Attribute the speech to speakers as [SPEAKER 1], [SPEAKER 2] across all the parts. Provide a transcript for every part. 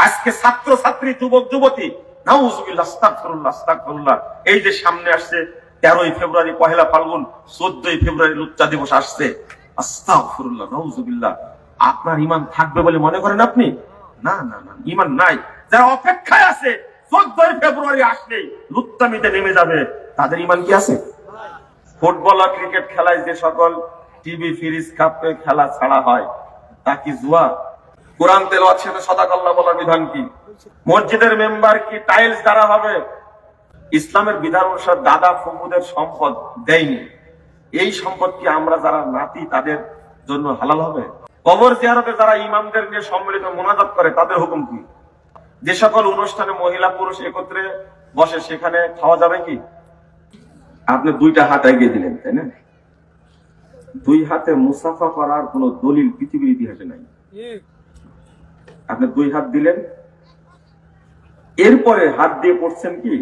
[SPEAKER 1] আজকে ছাত্র ছাত্রী যুবক যুবতী নাউজুবিল্লাহ আস্তাগফিরুল্লাহ আস্তাগফিরুল্লাহ, এই যে সামনে আসছে 13ই ফেব্রুয়ারি, পহেলা ফাল্গুন, 14ই ফেব্রুয়ারি লুচ্চা দিবস আসছে, আস্তাগফিরুল্লাহ নাউজুবিল্লাহ। আপনার ঈমান থাকবে বলে মনে করেন আপনি? না না না, ঈমান নাই। যারা অপেক্ষায় আছে 14ই ফেব্রুয়ারি আসলেই লুচ্চামিতে নেমে যাবে, তাদের ঈমান কি আছে? ফুটবল আর ক্রিকেট খেলায় যে সকল টিভি ফ্রিজ কাপে খেলা ছাড়া হয় তা কি জুয়া? কোরআন তেলাওয়াত শেষে সাদাকাল্লাহ বলার বিধান কি? মসজিদের মেম্বার কি টাইলস দ্বারা হবে? ইসলামের বিধান অনুসারে দাদা ফুফুদের সম্পদ দেয়নি, এই সম্পদ কি আমরা যারা নাতি তাদের জন্য হালাল হবে? কবর জিয়ারতে যারা ইমামদের নিয়ে সম্মিলিত মোনাজাত করে তাদের হুকুম কি? যে সকল অনুষ্ঠানে মহিলা পুরুষ একত্রে বসে সেখানে খাওয়া যাবে কি? আপনি দুইটা হাত এগিয়ে দিলেন, তাই না? দুই হাতে মুসাফা করার কোন দলিল পৃথিবীর ইতিহাসে নাই। আপনি দুই হাত দিলেন, এরপরে হাত দিয়ে পড়ছেন কি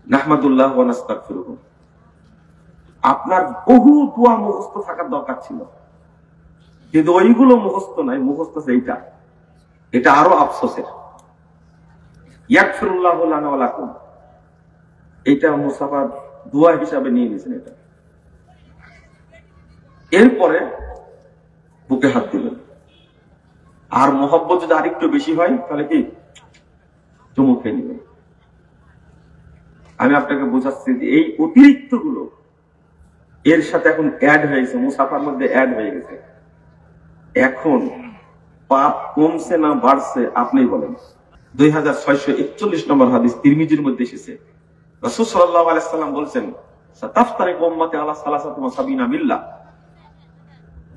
[SPEAKER 1] নাহমাদুল্লাহ ওয়া নাস্তাগফিরুহু। আপনার বহু দোয়া মুখস্থ থাকার দরকার ছিল, কিন্তু ওইগুলো মুখস্থ নাই, মুখস্থ এইটা। এটা আরো আফসোসের। ইয়াগফিরুল্লাহু লানা ওয়া লাকুম, এটা মুসাফার দোয়া হিসাবে নিয়ে নিয়েছেন এটা। এরপরে বুকে হাত দিলেন। আর মোহব্বত যদি আরেকটু বেশি হয় তাহলে কি চুমু খেয়ে নেবেন। আমি আপনাকে বোঝাচ্ছি যে এই অতিরিক্ত গুলো এর সাথে এখন অ্যাড হয়েছে, মুসাফার মধ্যে অ্যাড হয়ে গেছে। এখন পাপ কমছে না বাড়ছে আপনি বলেন। 2641 নম্বর হাদিস তিরমিজির মধ্যে এসেছে, রাসূল সাল্লাল্লাহু আলাইহি সাল্লাম বলেছেন, সাতাফতারিকু উম্মতি আলা সালাসাতি ওয়া সাবিনা মিল্লাহ।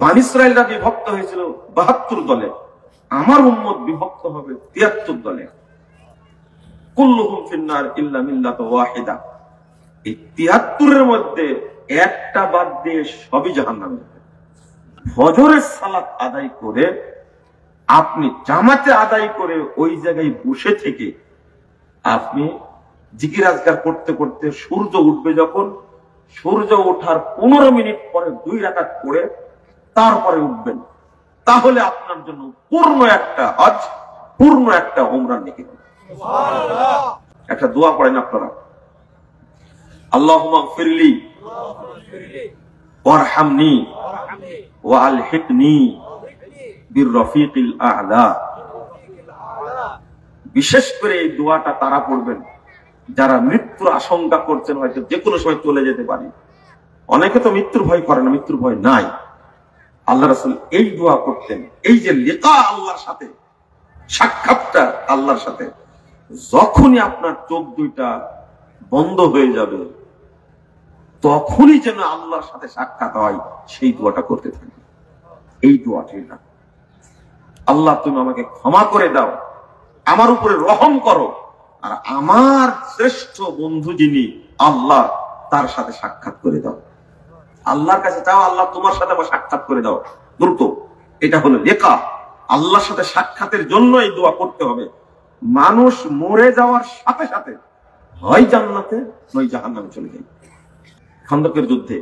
[SPEAKER 1] বনী ইসরাঈলরা বিভক্ত হয়েছিল 72 দলে, আমার উম্মত বিভক্ত হবে 73 দলে। কুল্লুহুম ফিন্নার ইল্লা মিল্লাত ওয়াহিদা। এই 73 এর মধ্যে একটা বাদ দিয়ে সবই জাহান্নামে। ফজরের সালাত আদায় করে আপনি জামাতে আদায় করে ওই জায়গায় বসে থেকে আপনি জিকির আজকার করতে করতে সূর্য উঠবে, যখন সূর্য ওঠার 15 মিনিট পরে 2 রাকাত পড়ে তারপরে উঠবেন, তাহলে আপনার জন্য পূর্ণ একটা হজ, পূর্ণ একটা উমরার নেকি হবে। একটা দোয়া পড়েন আপনারা, আল্লাহুম্মা গফিরলি ওয়ারহামনি ওয়া আলহিকনি বির রফিকিল আ'লা। বিশেষ করে এই দোয়াটা তারা পড়বেন যারা মৃত্যুর আশঙ্কা করছেন, হয়তো যে কোনো সময় চলে যেতে পারি। অনেকে তো মৃত্যুর ভয় করে না, মৃত্যুর ভয় নাই। আল্লাহ রাসূল এই দোয়া করতেন। এই যে লিকা আল্লাহর সাথে, সাক্ষাৎটা আল্লাহর সাথে, যখনই আপনার চোখ দুইটা বন্ধ হয়ে যাবে তখনই যেন আল্লাহর সাথে সাক্ষাৎ হয়, সেই দোয়াটা করতে থাকি। এই দোয়াটি না, আল্লাহ তুমি আমাকে ক্ষমা করে দাও, আমার উপরে রহম করো, আর আমার শ্রেষ্ঠ বন্ধু যিনি আল্লাহ তার সাথে সাক্ষাৎ করে দাও। আল্লাহর কাছে চাও, আল্লাহ তোমার সাথে আমার সাক্ষাৎ করে দাও দ্রুত। এটা হলো লেখা। আল্লাহর সাথে সাক্ষাতের জন্য এই দোয়া করতে হবে। মানুষ মরে যাওয়ার সাথে সাথে হয় জান্নাতে নয় জাহান্নামে চলে যায়। খন্দকের যুদ্ধে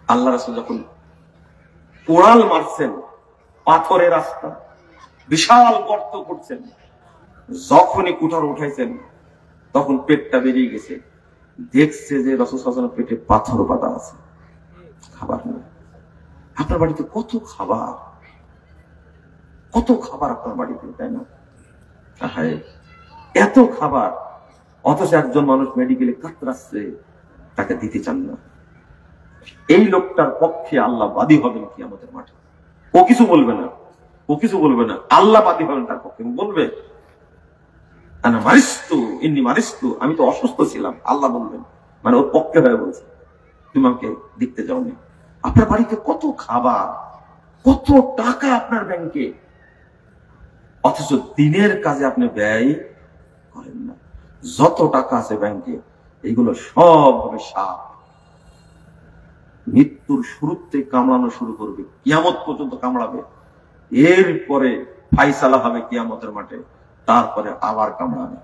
[SPEAKER 1] আল্লাহ রাসূল যখন কোড়াল মারছেন, পাথরের রাস্তা, বিশাল গর্ত করছেন, যখনই কুঠার উঠাইছেন তখন পেটটা বেরিয়ে গেছে। দেখছে যে রাসূল সাল্লাল্লাহু আলাইহি ওয়াসাল্লাম পেটে পাথর বাঁধা আছে, খাবার নেই। আপনার বাড়িতে কত খাবার, কত খাবার আপনার বাড়িতে, তাই না? এত খাবার, অথচ একজন মানুষ মেডিকেলে কাতরাচ্ছে, তাকে দিতে চান না। এই লোকটার পক্ষে আল্লাহ বাদী হবেন কিয়ামতের মাঠে। ও কিছু বলবে না, ও কিছু বলবে না, আল্লাহ বাদী হবেন তার পক্ষে। বলবে আনা মারিস্তু ইন্নী মারিস্তু, আমি তো অসুস্থ ছিলাম, আল্লাহ বলবেন, মানে ওর পক্ষে হয়ে বলছে তুমি আমাকে দেখতে যাওনি। আপনার বাড়িতে কত খাবার, কত টাকা আপনার ব্যাংকে, অথচ দিনের কাজে আপনি ব্যয় করেন না। যত টাকা আছে ব্যাংকে এগুলো সব হবে সাপ, মৃত্যুর শুরুতে কামড়ানো শুরু করবে, কিয়ামত পর্যন্ত কামড়াবে। এরপরে ফাইসালা হবে কিয়ামতের মাঠে, তারপরে আবার কামড়াবে।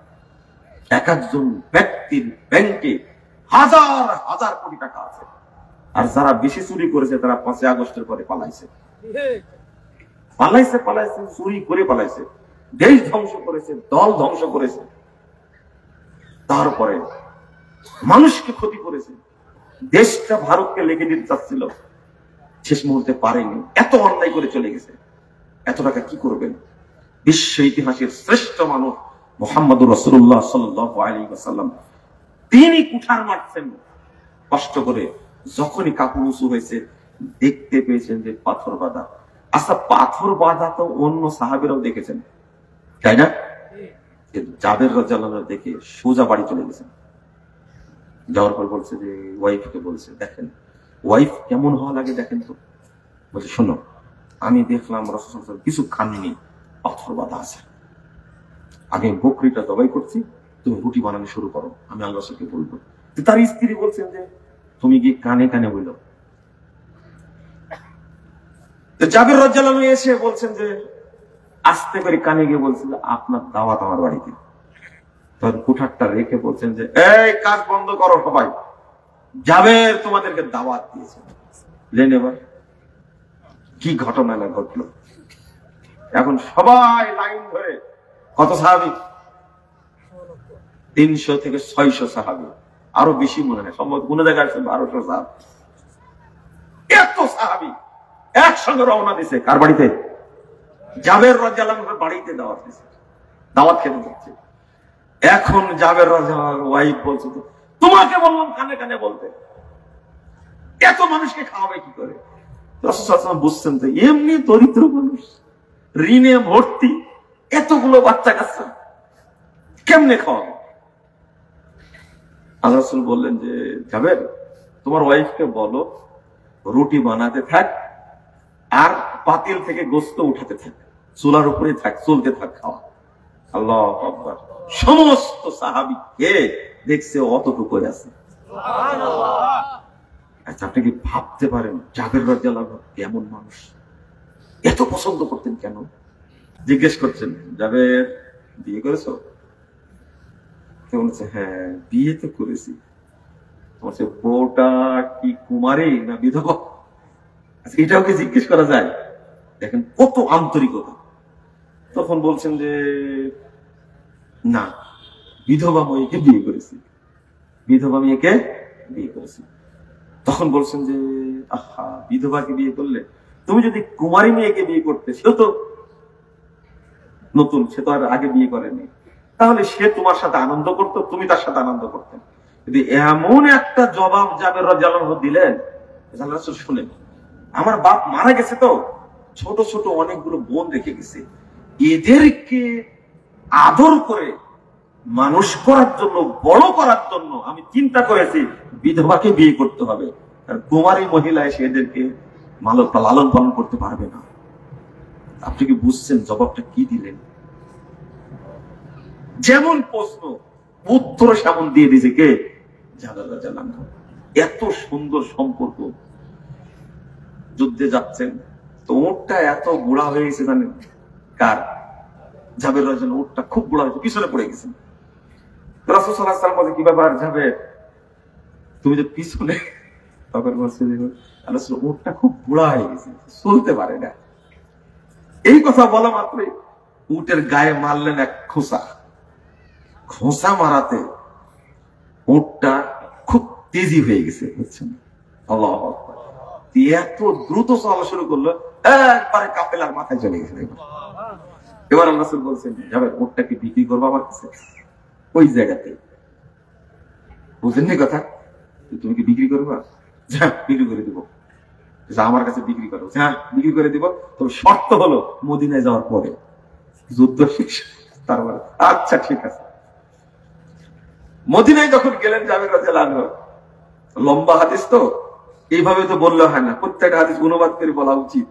[SPEAKER 1] এক একজন ব্যক্তির ব্যাংকে হাজার হাজার কোটি টাকা আছে, আর যারা বেশি চুরি করেছে তারা 5ই আগস্টের পরে পালাইছে, চুরি করে পালাইছে। দেশ ধ্বংস করেছে, দল ধ্বংস করেছে, তারপরে মানুষকে ক্ষতি করেছে, দেশটা ভারতকে লেগে দিতে চাচ্ছিল, শেষ মুহূর্তে পারেনি, এত অন্যায় করে চলে গেছে। এত টাকা কি করবেন? বিশ্ব ইতিহাসের শ্রেষ্ঠ মানুষ মুহাম্মদুর রাসূলুল্লাহ সাল্লাল্লাহু আলাইহি ওয়াসাল্লাম, তিনি কুঠার মারছেন কষ্ট করে। যখনই কাপড় উঁচু হয়েছে দেখতে পেয়েছেন যে পাথর বাঁধা। আচ্ছা, পাথর বাঁধা তো অন্য সাহাবীরাও দেখেছেন, তাই না? জাবের রাদিয়াল্লাহু আনহু দেখে সোজা বাড়ি চলে গেছেন। যাওয়ার পর বলছে যে ওয়াইফকে বলছে, দেখেন ওয়াইফ কেমন হওয়া লাগে দেখেন তো। বলছে, শোনো, আমি দেখলাম রাসূল সাল্লাল্লাহু আলাইহি ওয়াসাল্লাম কিছু খাননি, পাথর বাঁধা আছে। আমি বকরিটা জবাই করছি, তুমি রুটি বানানো শুরু করো, আমি আল্লাহর রাসূলকে বলবো। তার স্ত্রী বলছেন যে তুমি গিয়ে কানে কানে বললো। জাবের রাদিয়াল্লাহু আনহু এসে বলছেন যে আস্তে করে কানে গিয়ে বলছেন যে আপনার দাওয়াত আমার বাড়িতে। তখন কুঠারটা রেখে বলছেন যে এই কাজ বন্ধ করো সবাই, জাবের তোমাদেরকে দাওয়াত দিয়েছে। লেন এবার কি ঘটনা না ঘটলো। এখন সবাই লাইন ধরে, কত সাহাবী? 300 থেকে 600 সাহাবী, আরো বেশি মনে হয়, সম্ভবত কোন জায়গায় 1200 সাহাবী। এত সাহাবী একসঙ্গে রওনা দিছে কার বাড়িতে? জাবের রাদিয়াল্লাহু আনহুর বাড়িতে দাওয়াত দিছে, দাওয়াত খেতে যাচ্ছে। এখন জাবের রাদিয়াল্লাহু আনহুর ওয়াইফ বলছে, তোমাকে বললাম কানে কানে বলতে, এত মানুষকে খাওয়াবে কি করে? রাসূল সাল্লাল্লাহু আলাইহি ওয়াসাল্লাম বুঝছেন তো এমনি দরিদ্র মানুষ, ঋণে ভর্তি, এতগুলো বাচ্চা কাচ্চা কেমনে খাওয়াবে? আল্লাহ রাসূল বললেন যে জাবের, তোমার ওয়াইফকে বলো রুটি বানাতে থাক আর পাতিল থেকে গোশত উঠাতে থাক, চুলার উপরে থাক, চলতে থাক খাওয়া। আল্লাহু আকবার। সমস্ত সাহাবী কে দেখছে অতটুকু আছে। আচ্ছা, আপনি কি ভাবতে পারেন জাবের রাদিয়াল্লাহু আনহু কেমন মানুষ? এত পছন্দ করতেন কেন? জিজ্ঞেস করছেন, জাবের বিয়ে করেছো? বলছে, হ্যাঁ বিয়ে তো করেছি। বলছে, বউটা কি কুমারী না বিধবা? আচ্ছা, এটাও কি জিজ্ঞেস করা যায়? দেখেন কত আন্তরিকতা। তখন বলছেন যে না, বিধবা মেয়েকে বিয়ে করেছি, বিধবা মেয়েকে বিয়ে করেছি। তখন বলছেন যে আহা, বিধবাকে বিয়ে করলে, তুমি যদি কুমারী মেয়েকে বিয়ে করতে, সেও তো নতুন, সে তো আর আগে বিয়ে করেনি, তাহলে সে তোমার সাথে আনন্দ করতো, তুমি তার সাথে আনন্দ করতেন। যদি এমন একটা জবাব জাবের রাদিয়াল্লাহু আনহু দিলেন, আল্লাহর রাসূল শুনেন, আমার বাপ মারা গেছে, তো ছোট ছোট অনেকগুলো বোন রেখে গেছে, এদেরকে আদর করে মানুষ করার জন্য, বড় করার জন্য আমি চিন্তা করেছি বিধবাকে বিয়ে করতে হবে, আর কুমারী মহিলা এসে এদেরকে লালন পালন করতে পারবে না। আপনি কি বুঝছেন জবাবটা কি দিলেন? যেমন প্রশ্ন উত্তর সেমন দিয়ে দিয়েছে কে? জাবের রাদিয়াল্লাহু আনহু। এত সুন্দর সম্পর্ক। যুদ্ধে যাচ্ছেন তো উটটা এত বুড়া হয়ে গেছে, জানেন কার? জাবের রাদিয়াল্লাহু আনহু। উটটা খুব বুড়া হয়েছে, পিছনে পড়ে গেছেন। রাসূল সাল্লাল্লাহু আলাইহি ওয়াসাল্লাম বলে, কি ব্যাপার জাবের, তুমি যে পিছনে? তখন বলছে যে রাসূল, উটটা খুব বুড়া হয়ে গেছে, চলতে পারে না। এই কথা বলা মাত্রই উটের গায়ে মারলেন এক খোঁচা। খোঁচা মারাতে উটটা খুব তেজি হয়ে গেছে, বুঝছেন? আল্লাহু আকবার। এত দ্রুত চলা শুরু করলো, একবারে কাফেলার মাথায় চলে গেছে। এবার আল্লাহ রাসূল বলছেন, যাবে উটটাকে বিক্রি করবো আমার কাছে, ওই জায়গাতে। বুঝলেন কথা? তুমি কি বিক্রি করবা? যা, বিক্রি করে দিব। আমার কাছে বিক্রি করো। হ্যাঁ, বিক্রি করে দিব, তবে শর্ত হলো মদিনায় যাওয়ার পরে। যুদ্ধ শেষ, তারপরে আচ্ছা ঠিক আছে। মদিনায় যখন গেলেন জাবের রাদিয়াল্লাহু আনহু, লম্বা হাদিস তো, এইভাবে তো বললে হয় না, প্রত্যেকটা হাদিস অনুবাদ করে বলা উচিত।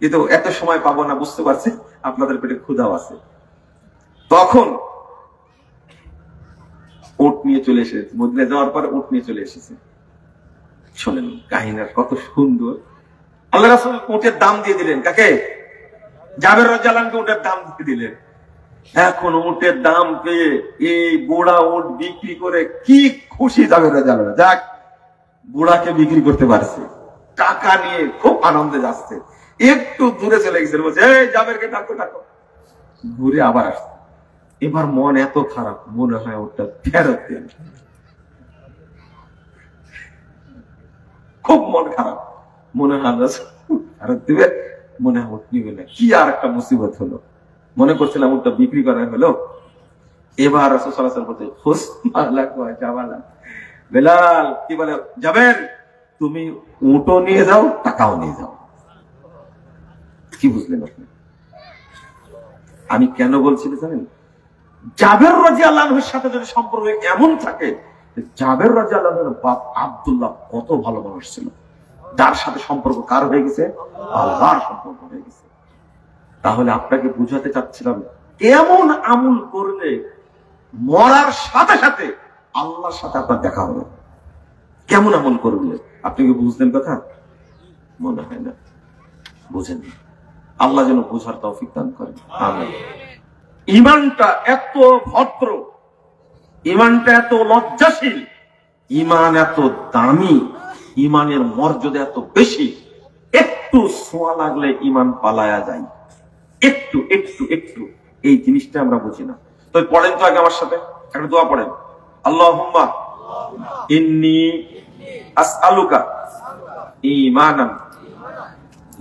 [SPEAKER 1] কিন্তু এত সময় পাবো না, বুঝতে পারছি আপনাদের পেটে ক্ষুধাও আছে। তখন উট নিয়ে চলে এসেছে, মদিনায় যাওয়ার পরে উট নিয়ে চলে এসেছে। শোনেন কাহিনীর কত সুন্দর। আল্লাহ রাসূল উটের দাম দিয়ে দিলেন কাকে? জাবের রাদিয়াল্লাহু আনহু উটের দাম দিয়ে দিলেন। এখন উটের দাম পেয়ে এই বুড়া উট বিক্রি করে কি খুশি জাবের রাদিয়াল্লাহু আনহু, যাক বুড়াকে বিক্রি করতে পারছে, টাকা নিয়ে খুব আনন্দে যাচ্ছে। একটু দূরে চলে গেছে, বলছে এই জাবেরকে ডাকো ডাকো। ঘুরে আবার আসছে। এবার মন এত খারাপ, মনে হয় ওটা ফেরত দেন। খুব মন খারাপ, মনে হয় ফেরত দিবে, মনে হয় উঠ নিবে না। কি আর একটা মুসিবত হলো, মনে করছিলাম ওটা বিক্রি করা হলো। এবার রাসূল সাল্লাল্লাহু আলাইহি ওয়াসাল্লাম বলতে বেলাল কি বলে, যাবেন তুমি উটও নিয়ে যাও, টাকাও নিয়ে যাও। কি বুঝলেন আপনি? আমি কেন বলছি জানেন? জাবের রাদিয়াল্লাহু আনহুর সাথে যদি সম্পর্ক এমন থাকে, জাবের রাদিয়াল্লাহু আনহুর বাপ আব্দুল্লাহ কত ভালো মানুষ ছিল, যার সাথে সম্পর্ক কার হয়ে গেছে? আল্লাহর সম্পর্ক হয়ে গেছে। তাহলে আপনাকে বুঝাতে চাচ্ছিলাম, কেমন আমল করলে মরার সাথে সাথে আল্লাহর সাথে আপনার দেখা হবে, কেমন আমল করলে। আপনি কি বুঝলেন কথা? মনে হয় না বুঝেন। আল্লাহ যেন বোঝার তৌফিক দান করেন। আমিন। ঈমানটা এত ভদ্র, ঈমানটা এত লজ্জাশীল, ঈমান এত দামি, ঈমানের মর্যাদা এত বেশি, একটু ছোঁয়া লাগলে ঈমান পালায়া যায়। একটু একটু একটু এই জিনিসটা আমরা বুঝি না। তো পড়েন তো আগে আমার সাথে একটা দোয়া পড়েন। আল্লাহুম্মা ইন্নী আসআলুকা ঈমানান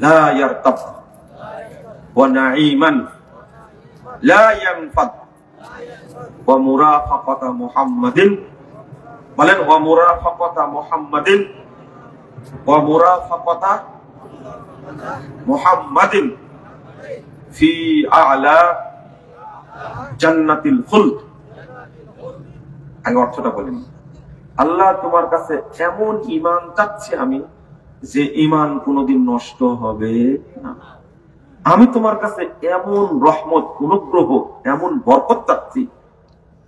[SPEAKER 1] লা ইয়ারতাব ওয়া নাঈমান লা ইয়ানফাদ ওয়া মুরাফাকাতা মুহাম্মাদিন, বলেন ওয়া মুরাফাকাতা মুহাম্মাদিন, ওয়া মুরাফাকাতা মুহাম্মাদিন ফি আ'লা জান্নাতিল খুলদ। আগে অর্থটা বলেন। আল্লাহ তোমার কাছে এমন ঈমান চাচ্ছি আমি, যে ঈমান কোনোদিন নষ্ট হবে না। আমি তোমার কাছে এমন রহমত, অনুগ্রহ, এমন বরকত চাচ্ছি,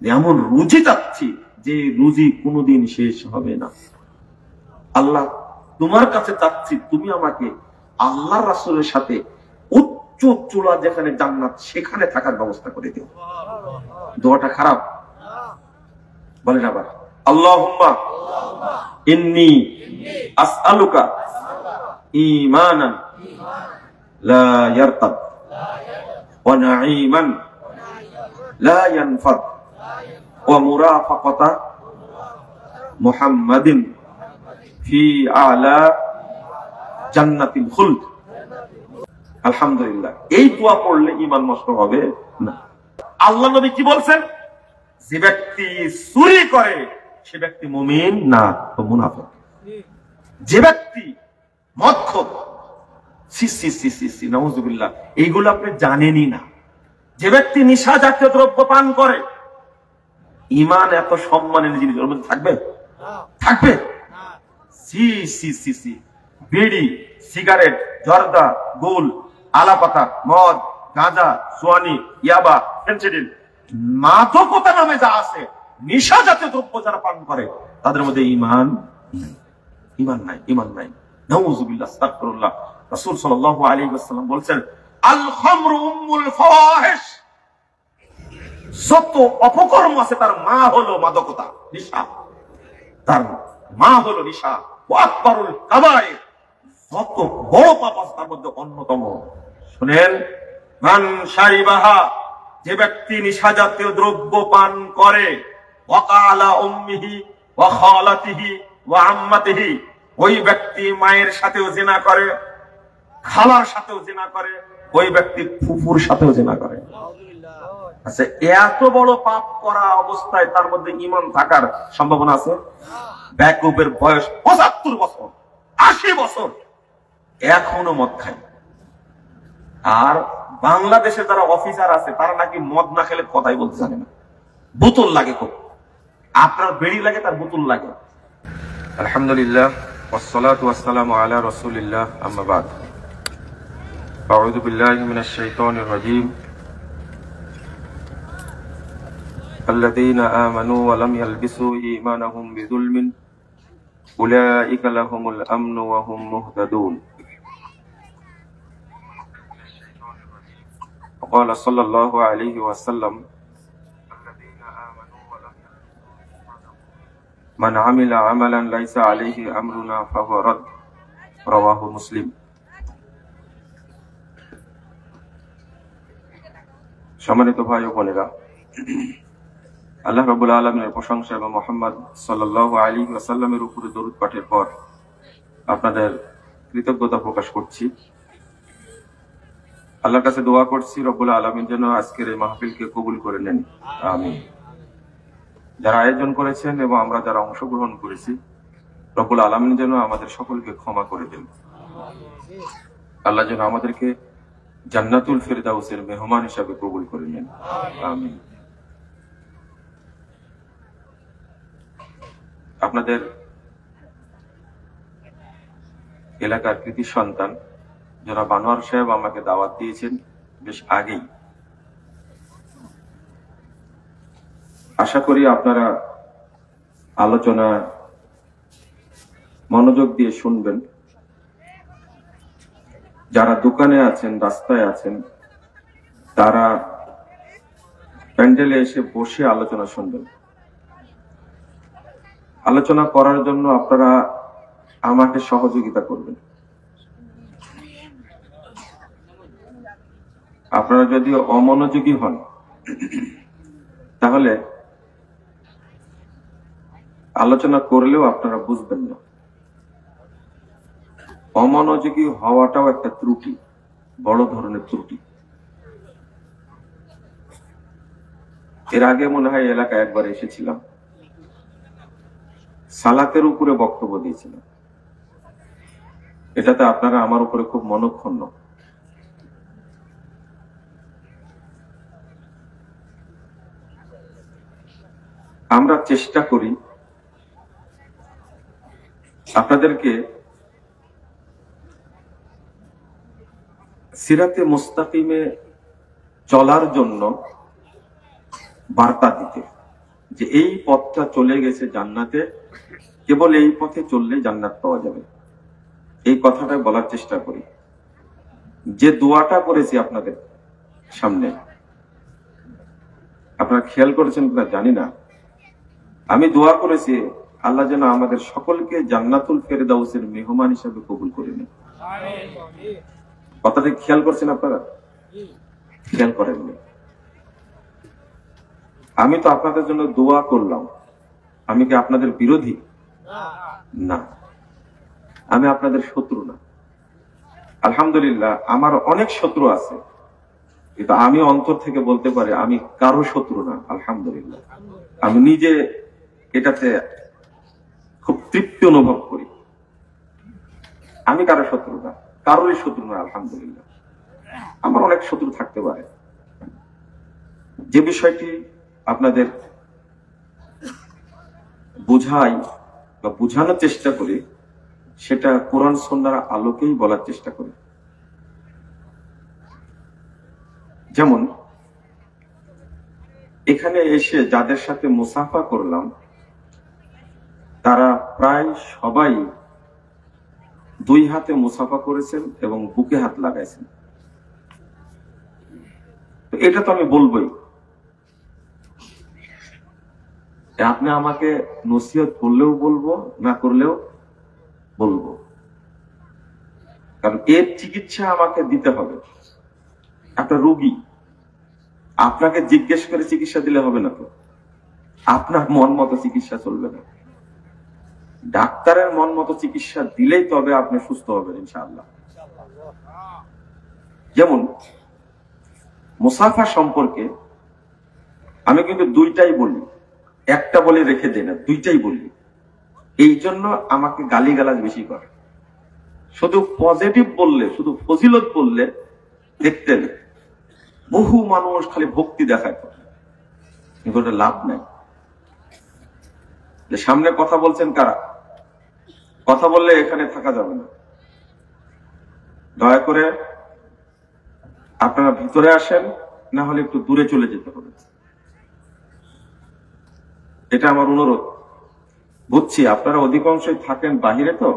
[SPEAKER 1] এমন রুজি চাচ্ছি, যে রুজি কোনোদিন শেষ হবে না। আল্লাহ তোমার কাছে চাচ্ছি, তুমি আমাকে আল্লাহর রাসূলের সাথে উচ্চ চূড়া যেখানে জান্নাত, সেখানে থাকার ব্যবস্থা করে দিও। দোয়াটা খারাপ? বলেন আবার। আল্লাহুম্মা ইন্নী আসআলুকা ঈমানান লা ইয়ারতাব ওয়া নাঈমান লা ইয়ানফাদ ওয়া মুরাফাকাতা মুহাম্মাদিন ফি আ'লা জান্নাতিল খুলদ। আলহামদুলিল্লাহ। এই দোয়া পড়লে ঈমান নষ্ট হবে না। আল্লাহ নবী কি বলছেন? যে ব্যক্তি চুরি করে সে ব্যক্তি মুমিন না, তো মুনাফিক। যে ব্যক্তি মদ খোর, নাউযুবিল্লাহ, এইগুলো আপনি জানেনই না। যে ব্যক্তি নিশা জাতীয় দ্রব্য পান করে, ঈমান এত সম্মানের জিনিস ওর মধ্যে থাকবে? থাকবে? বিড়ি, সিগারেট, জর্দা, গুল, আলাপাতা, মদ, গাঁজা, সোয়ানি, ইয়াবা, ফেন্সিডিল, মাদকতা নামে যা আছে, নিশা জাতীয় দ্রব্য যারা পান করে, তাদের মধ্যে ঈমান নাই। ঈমান নাই। নাউযুবিল্লাহ, আস্তাগফিরুল্লাহ। রাসূল সাল্লাল্লাহু আলাইহি ওয়াসাল্লাম বলেন, আল খামরু উম্মুল ফাওয়াহিশ। যত অপকর্ম আছে তার মা হলো মাদকতা, নিশা। তার মা হলো নিশা। ওয়া আকবারুল কাবায়ের, যত বড় পাপ আছে তার মধ্যে অন্যতম। শুনেন, মান শারিবাহা, যে ব্যক্তি নিশা জাতীয় দ্রব্য পান করে, ওয়াকালা উম্মিহি ওয়া খালাতিহি ওয়া আম্মাতিহি, ওই ব্যক্তি মায়ের সাথেও জিনা করে, খালার সাথেও জিনা করে, ওই ব্যক্তি ফুফুর সাথেও জিনা করে। আচ্ছা, এত বড় পাপ করা অবস্থায় তার মধ্যে ঈমান থাকার সম্ভাবনা আছে? বেকুবের বয়স 75 বছর, 80 বছর, এখনো মদ খায়। আর বাংলাদেশে যারা অফিসার আছে তারা নাকি মদ না খেলে কথাই বলতে জানে না, বোতল লাগে খুব। আপনার বেড়ি লাগে, তার বোতল লাগে।
[SPEAKER 2] আলহামদুলিল্লাহ, ওয়াসসালাতু ওয়াসসালামু আলা রাসূলিল্লাহ, আম্মা বাদ। আউযু বিল্লাহি মিনাশ শাইতানির রাজীম। আল্লাযীনা আমানু ওয়া লাম ইয়ালবিসু ঈমানাহুম বিযুলমিন উলাইকা লাহুমুল আমনু ওয়া হুম মুহতাদুন। وقال صلى الله عليه وسلم من عمل عملا ليس عليه أمرنا فهو رد. رواه مسلم. সম্মানিত ভাই ও বোনেরা, আল্লাহ রাব্বুল আলামিনের প্রশংসা এবং মুহাম্মদ সাল্লাল্লাহু আলাইহি ওয়াসাল্লামের উপরে দরুদ পাঠের পর আপনাদের কৃতজ্ঞতা প্রকাশ করছি। আল্লাহর কাছে দোয়া করছি রব্বুল আলামিন যেন আজকের এই মাহফিলকে কবুল করে নেন, আমিন। যারা আয়োজন করেছেন এবং আমরা যারা অংশগ্রহণ করেছি, রব্বুল আলামিন যেন আমাদের সকলকে ক্ষমা করে দেন। আল্লাহ যেন আমাদেরকে জান্নাতুল ফেরদাউসের মেহমান হিসাবে কবুল করে নেন, আমিন। আপনাদের এলাকার কৃতি সন্তান জনাব আনোয়ার সাহেব আমাকে দাওয়াত দিয়েছেন বেশ আগেই। আশা করি আপনারা আলোচনা মনোযোগ দিয়ে শুনবেন। যারা দোকানে আছেন, রাস্তায় আছেন, তারা প্যান্ডেলে এসে বসে আলোচনা শুনবেন। আলোচনা করার জন্য আপনারা আমাকে সহযোগিতা করবেন। আপনারা যদি অমনোযোগী হন তাহলে আলোচনা করলেও আপনারা বুঝবেন না। অমনোযোগী হওয়াটাও একটা ত্রুটি, বড় ধরনের ত্রুটি। এর আগে মনে হয় এলাকায় একবার এসেছিলাম, সালাতের উপরে বক্তব্য দিয়েছিলাম। এটাতে আপনারা আমার উপরে খুব মনক্ষুণ্ণ। আমরা চেষ্টা করি আপনাদেরকে সিরাতে মুস্তাকিমে চলার জন্য বার্তা দিতে, যে এই পথটা চলে গেছে জান্নাতে, কেবল এই পথে চললে জান্নাত পাওয়া যাবে। এই কথাটা বলার চেষ্টা করি। যে দোয়াটা করেছি আপনাদের সামনে, আপনারা খেয়াল করেছেন কিনা জানি না, আমি দোয়া করেছি আল্লাহ যেন আমাদের সকলকে জান্নাতুল ফেরদাউসের মেহমান হিসেবে কবুল করে নেন। কথাটা খেয়াল করছেন আপনারা? খেয়াল করেননি? আমি তো আপনাদের জন্য দোয়া করলাম। আমি কি আপনাদের বিরোধী? না, আমি আপনাদের শত্রু না। আলহামদুলিল্লাহ, আমার অনেক শত্রু আছে, কিন্তু আমি অন্তর থেকে বলতে পারি আমি কারো শত্রু না। আলহামদুলিল্লাহ, আমি নিজে এটাতে খুব তৃপ্তি অনুভব করি। আমি কারো শত্রু না, কারোরই শত্রু না। আলহামদুলিল্লাহ, আমার অনেক শত্রু থাকতে পারে। যে বিষয়টি আপনাদের বুঝাই বা বুঝানোর চেষ্টা করি, সেটা কোরআন সুন্নাহর আলোকেই বলার চেষ্টা করি। যেমন এখানে এসে যাদের সাথে মুসাফা করলাম, তারা প্রায় সবাই দুই হাতে মুসাফা করেছেন এবং বুকে হাত লাগাইছেন। এটা তো আমি বলবোই। আপনি আমাকে নসিহত করলেও বলবো, না করলেও বলবো, কারণ এর চিকিৎসা আমাকে দিতে হবে। আপনার রোগী, আপনাকে জিজ্ঞেস করে চিকিৎসা দিলে হবে না তো। আপনার মন মতো চিকিৎসা চলবে না। ডাক্তারের মন মতো চিকিৎসা দিলেই তবে আপনি সুস্থ হবেন ইনশাআল্লাহ। যেমন মুসাফা সম্পর্কে আমি কিন্তু দুইটাই বলি, একটা বলে রেখে দেই না, দুইটাই বলি। এই জন্য আমাকে গালিগালাজ বেশি করে। শুধু পজিটিভ বললে, শুধু ফজিলত বললে দেখতেন বহু মানুষ খালি ভক্তি দেখায়, কিন্তু লাভ নাই। যে সামনে কথা বলছেন কারা, কথা বললে এখানে থাকা যাবে না। দয়া করে আপনারা ভিতরে আসেন, না হলে একটু দূরে চলে যেতে হবে। এটা আমার অনুরোধ। বুঝছি আপনারা অধিকাংশই থাকেন বাহিরে, তো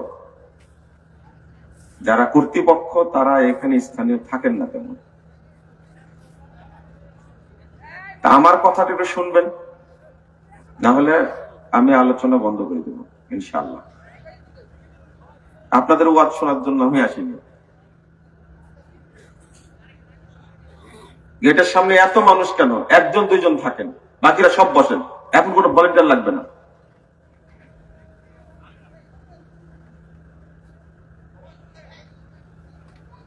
[SPEAKER 2] যারা কর্তৃপক্ষ তারা এখানে স্থানীয় থাকেন না তেমন। তা আমার কথাটা একটু শুনবেন, না হলে আমি আলোচনা বন্ধ করে দেব ইনশাআল্লাহ। আপনাদের ওয়াজ শোনার জন্য আমি আসিনি। গেটের সামনে এত মানুষ কেন? একজন দুইজন থাকেন, বাকিরা সব বসেন, এখন কোনো ভলেন্টিয়ার লাগবে না।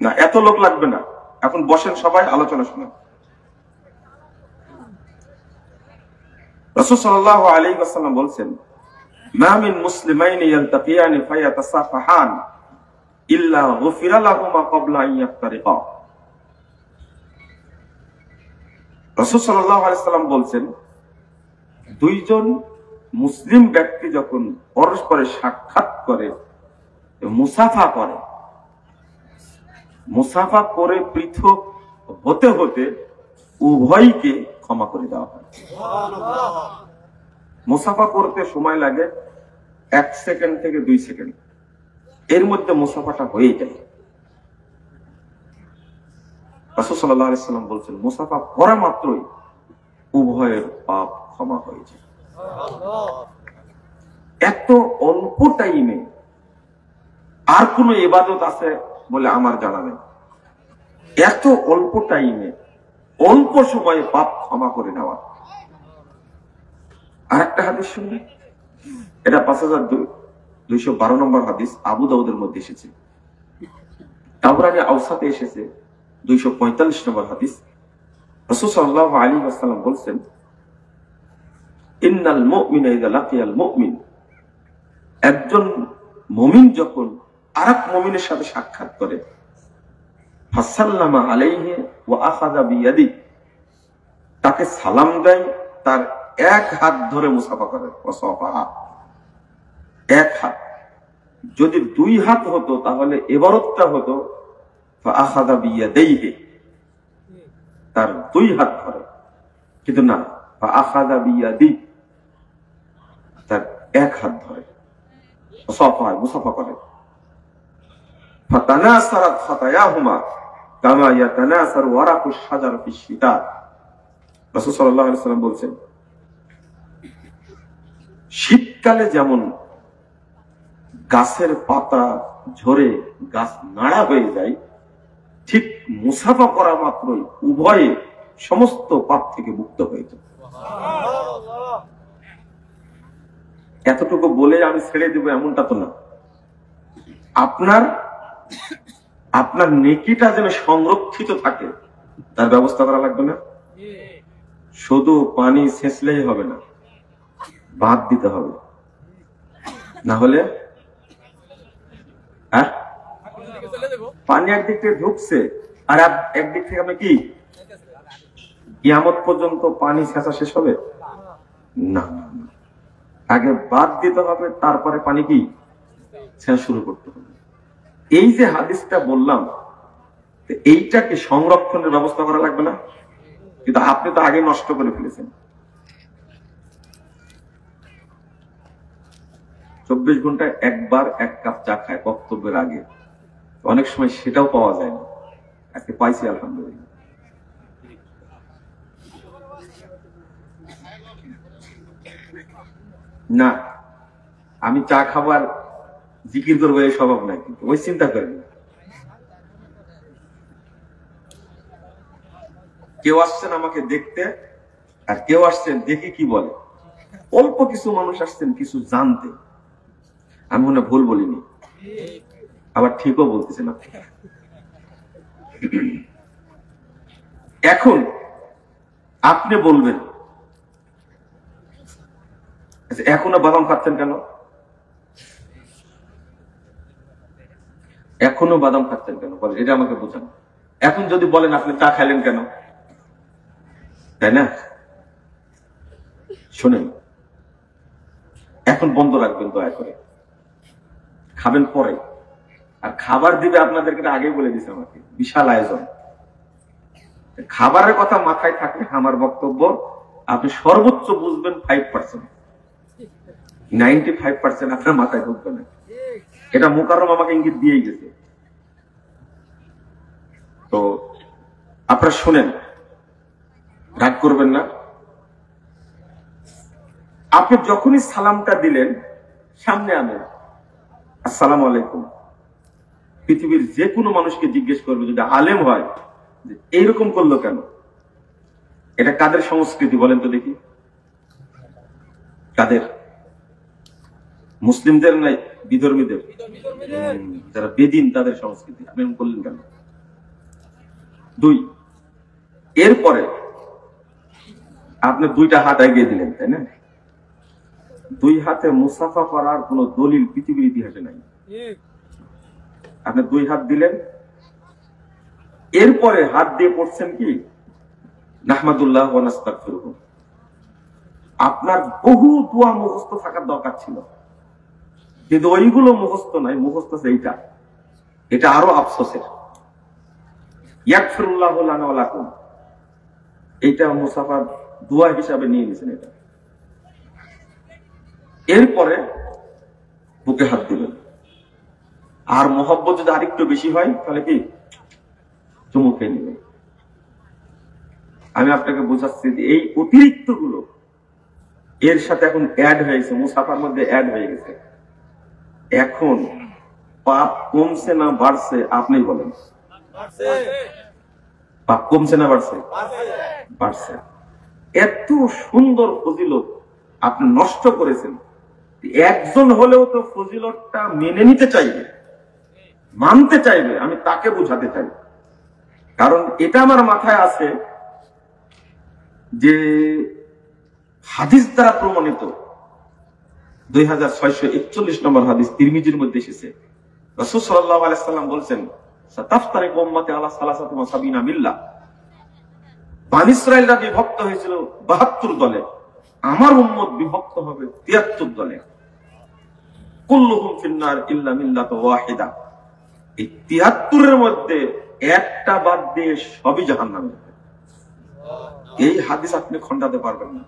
[SPEAKER 2] না, এত লোক লাগবে না, এখন বসেন সবাই, আলোচনা শুনেন। রাসূল সাল্লাল্লাহু আলাইহি ওয়াসাল্লাম বলছেন, মা মিন মুসলিমাইনি ইয়ালতাকিয়ানি ফায়াতাসাফাহান ইল্লা গুফিরা লাহুমা ক্বাবলা আন ইয়াফতারিকা। রাসূল সাল্লাল্লাহু আলাইহি ওয়াসাল্লাম বলছেন, দুইজন মুসলিম ব্যক্তি যখন পরস্পরের সাক্ষাৎ করে, মুসাফা করে, মুসাফা করে পৃথক হতে হতে উভয়কে ক্ষমা করে দেওয়া হয়। মুসাফা করতে সময় লাগে 1 সেকেন্ড থেকে 2 সেকেন্ড, এর মধ্যে মুসাফাটা হয়ে যায়। রাসূল সাল্লাল্লাহু আলাইহি ওয়াসাল্লাম বলছেন, মুসাফা করা মাত্রই উভয়ের পাপ ক্ষমা হয়ে যায়। এত অল্প টাইমে আর কোন ইবাদত আছে বলে আমার জানা নেই। এত অল্প টাইমে অল্প সময়ে পাপ ক্ষমা করে নেওয়া। আরেকটা হাদিস শুনবে, এটা 5212 নম্বর হাদিস, আবু দাউদের মধ্যে এসেছে। তাবরানী আওসাতে এসেছে 245 নম্বর হাদিস। রাসূল সাল্লাল্লাহু আলাইহি ওয়াসাল্লাম বলেন, ইন্নাল মুমিনা ইযা লাকিয়াল মুমিন, একজন মুমিন যখন আরেক মুমিনের সাথে সাক্ষাৎ করে, ফাসাল্লামা আলাইহি ওয়া আখাযা বিয়াদি, তাকে সালাম দেয়, তার এক হাত ধরে মুসাফা করে, ওয়াসাফা, এক হাত। যদি 2 হাত হতো তাহলে ইবারতটা হতো ফাআখাযা বিয়াদাইহি, তার 2 হাত ধরে, কিন্তু না, ফাআখাযা বিয়াদি, তার এক হাত ধরে মুসাফা করে। ফাতানাসারাত খাতায়াহুমা কামা ইয়াতানাসারু ওয়ারাকুশ শাজার ফিশ শিতা। রাসূল সাল্লাল্লাহু আলাইহি ওয়াসাল্লাম বলেন, শীতকালে যেমন গাছের পাতা ঝরে গাছ নাড়া হয়ে যায়, ঠিক মুসাফা করা মাত্রই উভয়ে সমস্ত পাপ থেকে মুক্ত হয়ে যায়। এতটুকু বলে আমি ছেড়ে দেব এমনটা তো না। আপনার নেকিটা যেন সংরক্ষিত থাকে তার ব্যবস্থা করা লাগবে না। শুধু পানি ছেঁচলেই হবে না, বাদ দিতে হবে, না হলে পানি একদিক থেকে ঢুকছে আর একদিক থেকে আপনি কি কিয়ামত পর্যন্ত পানি ছেঁচা শেষ হবে না। আগে বাদ দিতে হবে, তারপরে পানি কি ছেঁচা শুরু করতে হবে। এই যে হাদিসটা বললাম, এইটাকে সংরক্ষণের ব্যবস্থা করা লাগবে না? কিন্তু আপনি তো আগে নষ্ট করে ফেলেছেন। 24 ঘন্টায় একবার 1 কাপ চা খায় বক্তব্যের আগে, অনেক সময় সেটাও পাওয়া যায় না। আজকে পাইছি আলহামদুলিল্লাহ। না, আমি চা খাবার জিকির করবো এই স্বভাব নাই, কিন্তু ওই চিন্তা করেন। কেউ আসছেন আমাকে দেখতে, আর কেউ আসছেন দেখে কি বলে। অল্প কিছু মানুষ আসছেন কিছু জানতে, আমি মনে ভুল বলিনি, আবার ঠিকও বলতেছি না। এখন আপনি বলবেন, এখনো বাদাম খাচ্ছেন কেন? এখনো বাদাম খাচ্ছেন কেন বলেন, এটা আমাকে বোঝান। এখন যদি বলেন আপনি চা খাইলেন কেন, তাই না? শোনেন, এখন বন্ধ রাখবেন দয়া করে, খাবেন পরে। আর খাবার দিবে আপনাদেরকে আগেই বলে দিছে আমাকে, বিশাল আয়োজন। খাবারের কথা মাথায় থাকলে আমার বক্তব্য আপনি সর্বোচ্চ বুঝবেন 5%, 95% আপনার মাথায় ঢুকবে না। এটা মুকাররম আমাকে ইঙ্গিত দিয়েই গেছে। তো আপনারা শোনেন, রাগ করবেন না। আপনি যখনই সালামটা দিলেন, সামনে আনেন আসসালামু আলাইকুম। পৃথিবীর যে কোনো মানুষকে জিজ্ঞেস করবে, যদি আলেম হয়, যে এইরকম করলো কেন, এটা কাদের সংস্কৃতি বলেন তো দেখি? কাদের? মুসলিমদের নাই বিধর্মীদের? যারা বেদিন তাদের সংস্কৃতি। আপনি এরকম করলেন কেন? 2, এরপরে আপনি 2টা হাত এগিয়ে দিলেন, তাই না? 2 হাতে মুসাফা করার কোন দলিল পৃথিবীর ইতিহাসে নাই। আপনি 2 হাত দিলেন, এরপরে হাত দিয়ে পড়ছেন কি নাহমাদুল্লাহ ওয়া নাস্তাগফিরুহু। আপনার বহু দোয়া মুখস্থ থাকার দরকার ছিল, কিন্তু ওইগুলো মুখস্থ নাই, মুখস্থ এইটা। এটা আরো আফসোসের। ইয়াগফিরুল্লাহু লানা ওয়া লাকুম, এইটা মুসাফার দোয়া হিসাবে নিয়ে নিয়েছেন এটা। এরপরে বুকে হাত দিবেন। আর মোহব্বত যদি আরেকটু বেশি হয় তাহলে কি চুমু খেয়ে নেবেন। আমি আপনাকে বোঝাচ্ছি যে এই অতিরিক্ত গুলো এর সাথে এখন অ্যাড হয়েছে, মুসাফার মধ্যে অ্যাড হয়ে গেছে। এখন পাপ কমছে না বাড়ছে? আপনি বলেন। পাপ কমছে না বাড়ছে? বাড়ছে। এত সুন্দর ফজিলত আপনি নষ্ট করেছেন। একজন হলেও তো ফজিলতটা মেনে নিতে চাইবে, মানতে চাইবে। আমি তাকে বুঝাতে চাই, কারণ এটা আমার মাথায় আছে যে হাদিস দ্বারা প্রমাণিত 2641 নম্বর হাদিস তিরমিজির মধ্যে এসেছে। রাসূল সাল্লাল্লাহু আলাইহি সাল্লাম বলেছেন, সাতাফতারিকু উম্মতি আলা সালাসাতি ওয়া সাবিনা মিল্লাহ। বনী ইসরাঈলরা বিভক্ত হয়েছিল 72 দলে, আমার উম্মত বিভক্ত হবে 73 দলে। কুল্লুহুম ফিন্নার ইল্লা মিল্লাতু ওয়াহিদা। এই 73 এর মধ্যে একটা বাদ দিয়ে সবই জাহান্নামে। এই হাদিস আপনি খণ্ডাতে পারবেন না।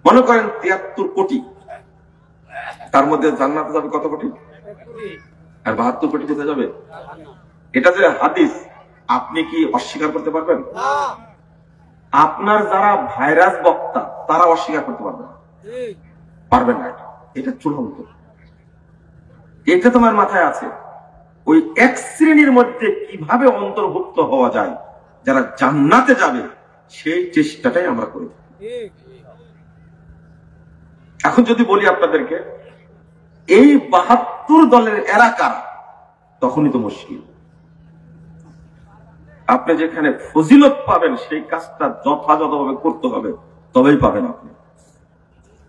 [SPEAKER 2] মনে করেন 73 কোটি, তার মধ্যে জান্নাতে যাবে কত কোটি? আর 72 কোটি কোথায় যাবে? এটা যে হাদিস, আপনি কি অস্বীকার করতে পারবেন? আপনার যারা ভাইরাস বক্তা তারা অস্বীকার করতে পারবে না, পারবেন না। এটা চূড়ান্ত। এটা তোমার মাথায় আছে। ওই এক শ্রেণীর মধ্যে কিভাবে অন্তর্ভুক্ত হওয়া যায় যারা জান্নাতে যাবে, সেই চেষ্টাটাই আমরা করি। এখন যদি বলি আপনাদেরকে এই 72 দলের এরা কারা, তখনই তো মুশকিল। আপনি যেখানে ফজিলত পাবেন সেই কাজটা যথাযথভাবে করতে হবে, তবেই পাবেন আপনি।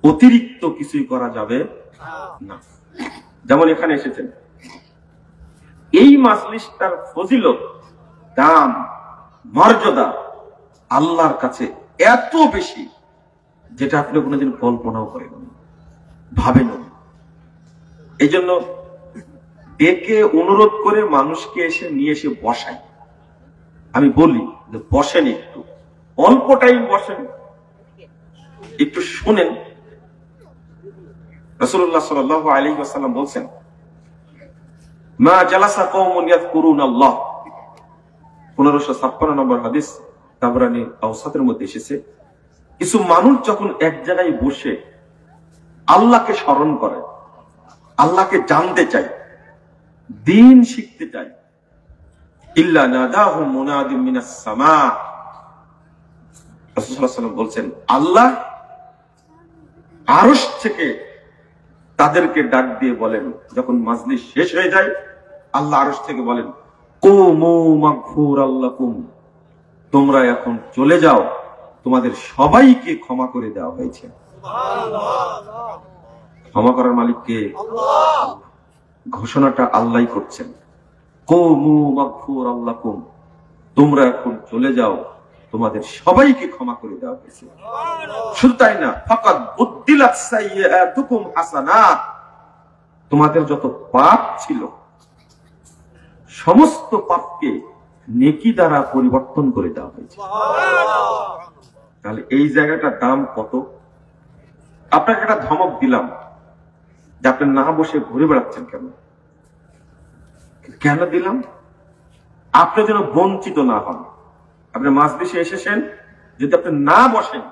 [SPEAKER 2] অতিরিক্ত কিছুই করা যাবে না। যেমন এখানে এসেছেন, এই মাজলিসটার ফজিলত, দাম, মর্যাদা আল্লাহর কাছে এত বেশি যেটা আপনি কোনোদিন কল্পনাও করেন, ভাবেন। এই জন্য ডেকে অনুরোধ করে মানুষকে এসে নিয়ে এসে বসাই। আমি বলি যে বসেন, একটু অল্প টাইম বসেন, একটু শুনেন। রাসূলুল্লাহ সাল্লাল্লাহু আলাইহি ওয়াসাল্লাম বলছেন, মা জালাসা কওমুন ইয়াযকুরুনাল্লাহ। 1556 নম্বর হাদিস তাবরানী আওসাতের মধ্যে এসেছে। কিছু মানুষ যখন এক জায়গায় বসে আল্লাহকে স্মরণ করে, আল্লাহকে জানতে চায়, দ্বীন শিখতে চায়, ইল্লা নাদাহুম মুনাদিম মিনাস সামা। রাসূল সাল্লাল্লাহু আলাইহি ওয়াসাল্লাম বলছেন, আল্লাহ আরশ থেকে তাদেরকে ডাক দিয়ে বলেন, যখন মাজলিস শেষ হয়ে যায়, আল্লাহ আরশ থেকে বলেন, কুমু মাগফুরাল লাকুম, তোমরা এখন চলে যাও, তোমাদের সবাইকে ক্ষমা করে দেওয়া হয়েছে। ক্ষমা করার মালিক কে? আল্লাহ। ঘোষণাটা আল্লাহই করছেন, কুমু মাগফুরাল লাকুম, তোমরা এখন চলে যাও, তোমাদের সবাইকে ক্ষমা করে দেওয়া হয়েছে। শুধু তাই না, ফাকাদ বুদ্দিলাত সাইয়্যাতুকুম হাসানাত, তোমাদের যত পাপ ছিল সমস্ত পাপকে নেকি দ্বারা পরিবর্তন করে দেওয়া হয়েছে। তাহলে এই জায়গাটার দাম কত? আপনাকে একটা ধমক দিলাম যে আপনি না বসে ঘুরে বেড়াচ্ছেন কেন? কেন দিলাম? আপনি যেন বঞ্চিত না হন। আপনি মাজলিসে এসেছেন, যদি আপনি না বসেন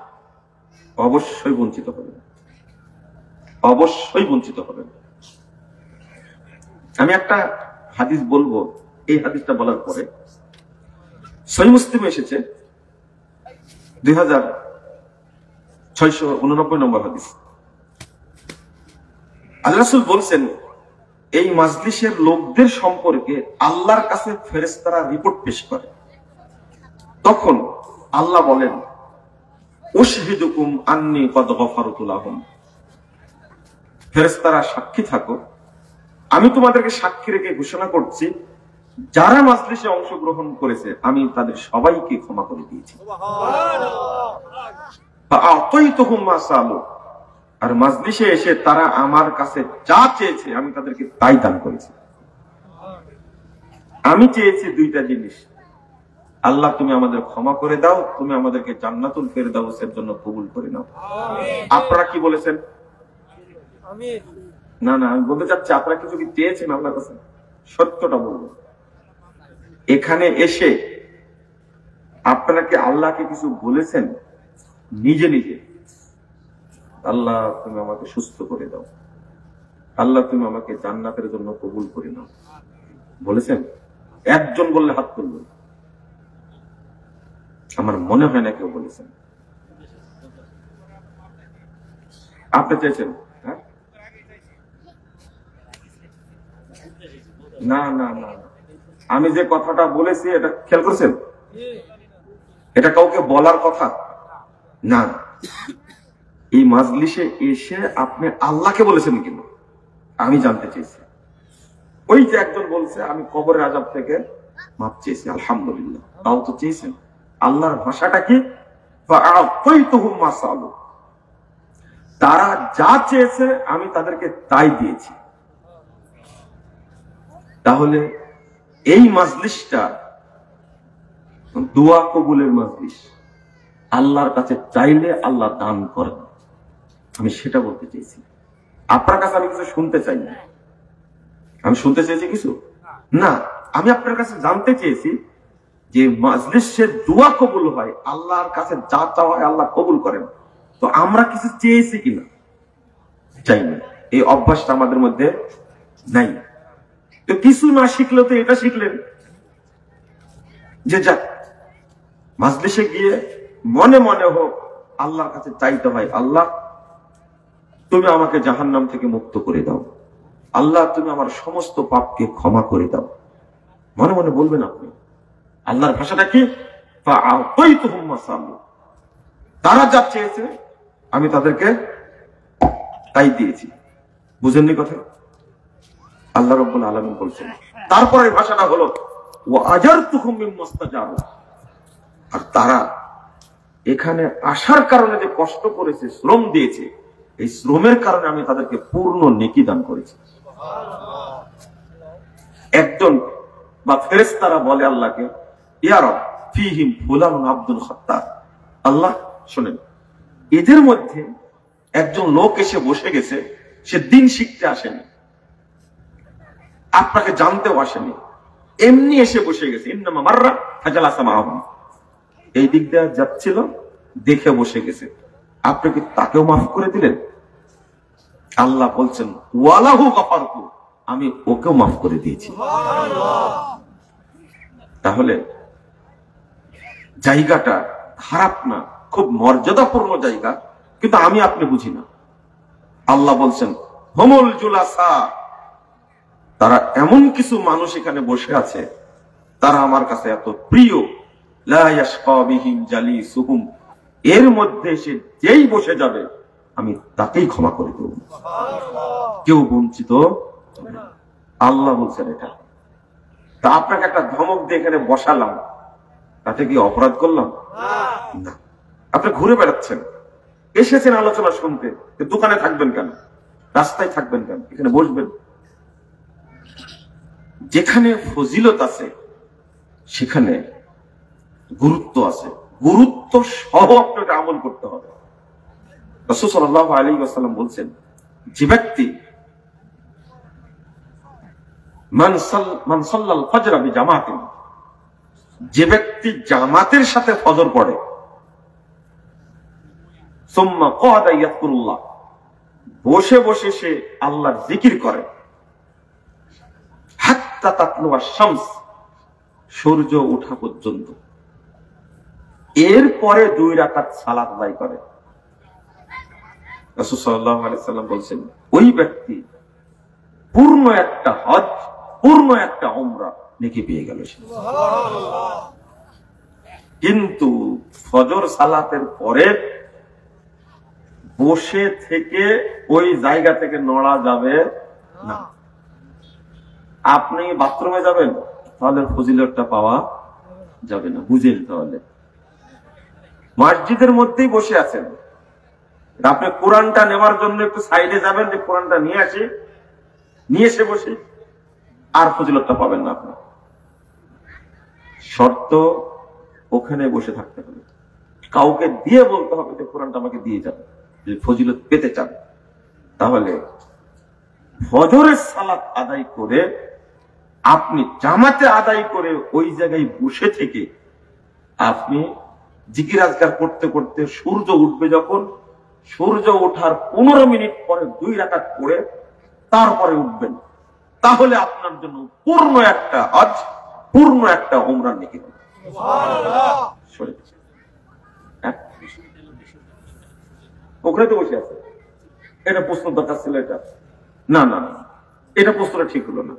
[SPEAKER 2] অবশ্যই বঞ্চিত হবেন, অবশ্যই বঞ্চিত হবেন। আমি একটা হাদিস বলবো, এই হাদিসটা বলার পরে সহিহ মুসলিমে এসেছে, 2689 নম্বর হাদিস। আল্লাহ রাসূল বলছেন, এই মাজলিসের লোকদের সম্পর্কে আল্লাহর কাছে ফেরেশতারা রিপোর্ট পেশ করে। তখন আল্লাহ বলেন, উশহিদুকুম আন্নী কদ গফারতু লাহুম, ফেরেশতারা সাক্ষী থাকো, আমি তোমাদেরকে সাক্ষী রেখে ঘোষণা করছি, যারা মাজলিসে অংশগ্রহণ করেছে আমি তাদের সবাইকে ক্ষমা করে দিয়েছি। ফাআতাইতুহুম মা সালু, আর মাজলিসে এসে তারা আমার কাছে যা চেয়েছে আমি তাদেরকে তাই দান করেছি। আমি চেয়েছি দুইটা জিনিস, আল্লাহ তুমি আমাদের ক্ষমা করে দাও, তুমি আমাদেরকে জান্নাতুল ফেরদাউসের জন্য কবুল করে নাও। আপনারা কি বলেছেন? না না, আমি বলতে চাচ্ছি আপনারা কিছু কি চেয়েছেন আল্লাহর কাছে? সত্যটা বলবেন। এখানে এসে আপনারা কি আল্লাহকে কিছু বলেছেন নিজে নিজে? আল্লাহ তুমি আমাকে সুস্থ করে দাও, আল্লাহ তুমি আমাকে জান্নাতের জন্য কবুল করে নাও, বলেছেন? একজন বললে হাত তুলবেন। আমার মনে হয় না কেউ বলেছেন। আপনি চেয়েছেন? হ্যাঁ, না না না, আমি যে কথাটা বলেছি এটা খেয়াল করছেন? এটা কাউকে বলার কথা না। এই মাজলিসে এসে আপনি আল্লাহকে বলেছেন কিনা আমি জানতে চেয়েছি। ওই যে একজন বলছে আমি কবরের আযাব থেকে মাপ চেয়েছি, আলহামদুলিল্লাহ, তাও তো চেয়েছেন। আল্লাহর ভাষাটা কি? ফাআতাইতুহুম মা সালু, তারা যা চেয়েছে আমি তাদেরকে তাই দিয়েছি। তাহলে এই মাজলিসটা দোয়া কবুলের মাজলিস। আল্লাহর কাছে চাইলে আল্লাহ দান করেন, আমি সেটা বলতে চেয়েছি। আপনার কাছে আমি কিছু শুনতে চাই না। আমি শুনতে চেয়েছি কিছু না, আমি আপনার কাছে জানতে চেয়েছি যে মাজলিসের দোয়া কবুল হয়, আল্লাহর কাছে যা চাওয়া হয় আল্লাহ কবুল করেন। তো আমরা কিছু চেয়েছি কিনা? চাই না। এই অভ্যাসটা আমাদের মধ্যে নাই। তো কিছু না শিখলেও তো এটা শিখলেন যে যাক মাজলিসে গিয়ে মনে মনে হোক আল্লাহর কাছে চাইতে হয়, আল্লাহ তুমি আমাকে জাহান্নাম থেকে মুক্ত করে দাও, আল্লাহ তুমি আমার সমস্ত পাপকে ক্ষমা করে দাও। মনে মনে বলবেন আপনি। আল্লাহর ভাষাটা কি? ফাআতাইতুহুম মা সালু, তারা যা চেয়েছে আমি তাদেরকে তাই দিয়েছি। বুঝেননি কথা? আল্লাহ রাব্বুল আলামিন বলছেন। তারপরে ভাষাটা হলো ওয়া আজারতুহুম মিম্মাস্তাজাবু, আর তারা এখানে আসার কারণে যে কষ্ট করেছে, শ্রম দিয়েছে, এই শ্রমের কারণে আমি তাদেরকে পূর্ণ নেকি দান করেছি। একজন বা ফেরেশতারা বলে আল্লাহকে, ইয়া রব ফীহিম ফুলানুন আব্দুল খাত্তার, আল্লাহ শুনেন, এদের মধ্যে একজন লোক এসে বসে গেছে, সে দিন শিখতে আসেনি, আপনাকে জানতেও আসেনি, এমনি এসে বসে গেছে। ইন্নামা মাররা ফাজালাসা মাআহুম, এই দিক দিয়ে যাচ্ছিল, দেখে বসে গেছে, আপনি কি তাকেও মাফ করে দিলেন? আল্লাহ বলছেন ওয়ালাহু গাফারতু, আমি ওকেও মাফ করে দিয়েছি। তাহলে জায়গাটা খারাপ না, খুব মর্যাদাপূর্ণ জায়গা, কিন্তু আমি আপনি বুঝি না। আল্লাহ বলছেন হুমুল জুলাসা, তারা এমন কিছু মানুষ এখানে বসে আছে, তারা আমার কাছে এত প্রিয়, লা ইয়াশকা বিহিম জালিসুহুম, এর মধ্যে সে যেই বসে যাবে আমি তাকেই ক্ষমা করে দেব, কেউ বঞ্চিত। আল্লাহ বলছেন এটা। তা আপনাকে একটা ধমক দিয়ে এখানে বসালাম, তাতে কি অপরাধ করলাম? না। আপনি ঘুরে বেড়াচ্ছেন, এসেছেন আলোচনা শুনতে, দোকানে থাকবেন কেন, রাস্তায় থাকবেন কেন, এখানে বসবেন। যেখানে ফজিলত আছে সেখানে গুরুত্ব আছে, গুরুত্ব সহ আপনাকে আমল করতে হবে। রাসূল সাল্লাল্লাহু আলাইহি ওয়াসাল্লাম বলছেন, যে ব্যক্তি মান সাল্লাল ফজরা বিজামাতিন, যে ব্যক্তি জামাতের সাথে ফজর পড়ে, সুম্মা ক্বাদা ইয়াযকুরুল্লাহ, বসে বসে সে আল্লাহর জিকির করে, হাত্তা তাতলুয়া শামস, সূর্য ওঠা পর্যন্ত, এরপরে 2 রাকাত সালাত আদায় করে, রাসূল সাল্লাল্লাহু আলাইহি সাল্লাম বলছেন ওই ব্যক্তি পূর্ণ একটা হজ, পূর্ণ একটা উমরা নেকি পেয়ে গেল। কিন্তু ফজর সালাতের পরে বসে থেকে ওই জায়গা থেকে নড়া যাবে না। আপনি বাথরুমে যাবেন, তাহলে ফজিলতটা পাওয়া যাবে না, বুঝেন। তাহলে মসজিদের মধ্যেই বসে আছেন, আপনি কোরআনটা নেওয়ার জন্য একটু সাইডে যাবেন, যে কোরআনটা নিয়ে আসি, নিয়ে এসে বসে, আর ফজিলতটা পাবেন না। আপনার শর্ত ওখানে বসে থাকতে হবে, কাউকে দিয়ে বলতে হবে যে কোরআনটা আমাকে দিয়ে যাবে, যদি ফজিলত পেতে চান। তাহলে ফজরের সালাত আদায় করে আপনি জামাতে আদায় করে ওই জায়গায় বসে থেকে আপনি জিকির আজকার করতে করতে সূর্য উঠবে, যখন সূর্য ওঠার 15 মিনিট পরে 2 রাকাত পড়ে তারপরে উঠবেন, তাহলে আপনার জন্য পূর্ণ একটা হজ, পূর্ণ একটা উমরা নেকি হবে। ওখানে তো বসে আছে, এটা প্রশ্ন দরকার ছিল। এটা না না না, এটা প্রশ্নটা ঠিক হলো না।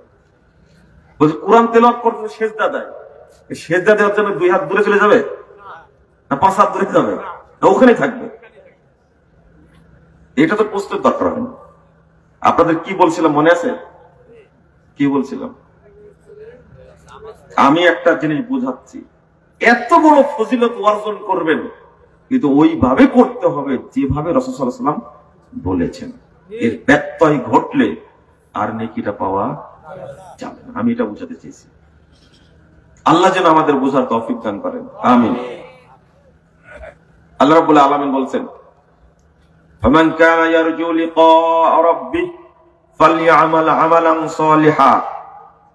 [SPEAKER 2] বলছে কোরআন তেলাওয়াত করতে সেজদা দেয়, সেজদা দেওয়ার জন্য 2 হাত দূরে চলে যাবে না 5 হাত দূরে যাবে না, ওখানেই থাকবে। এটা তো প্রশ্নের দরকার হয় না। আপনাদের কি বলছিলাম মনে আছে? কি বলছিলাম? আমি একটা জিনিস বুঝাচ্ছি, এত বড় ফজিলত অর্জন করবেন, কিন্তু ওইভাবে করতে হবে যেভাবে রাসূল সাল্লাল্লাহু আলাইহি ওয়াসাল্লাম বলেছেন। এর ব্যত্যয় ঘটলে আর নেকিটা পাওয়া যাবে না। আমি এটা বুঝাতে চেয়েছি। আল্লাহ যেন আমাদের বোঝার তৌফিক দান করেন, আমিন। আল্লাহ রাব্বুল আলামিন বলছেন, ফামান কানা ইয়ারজু লিকা রাব্বিহি ফালইআমাল আমালান সালিহা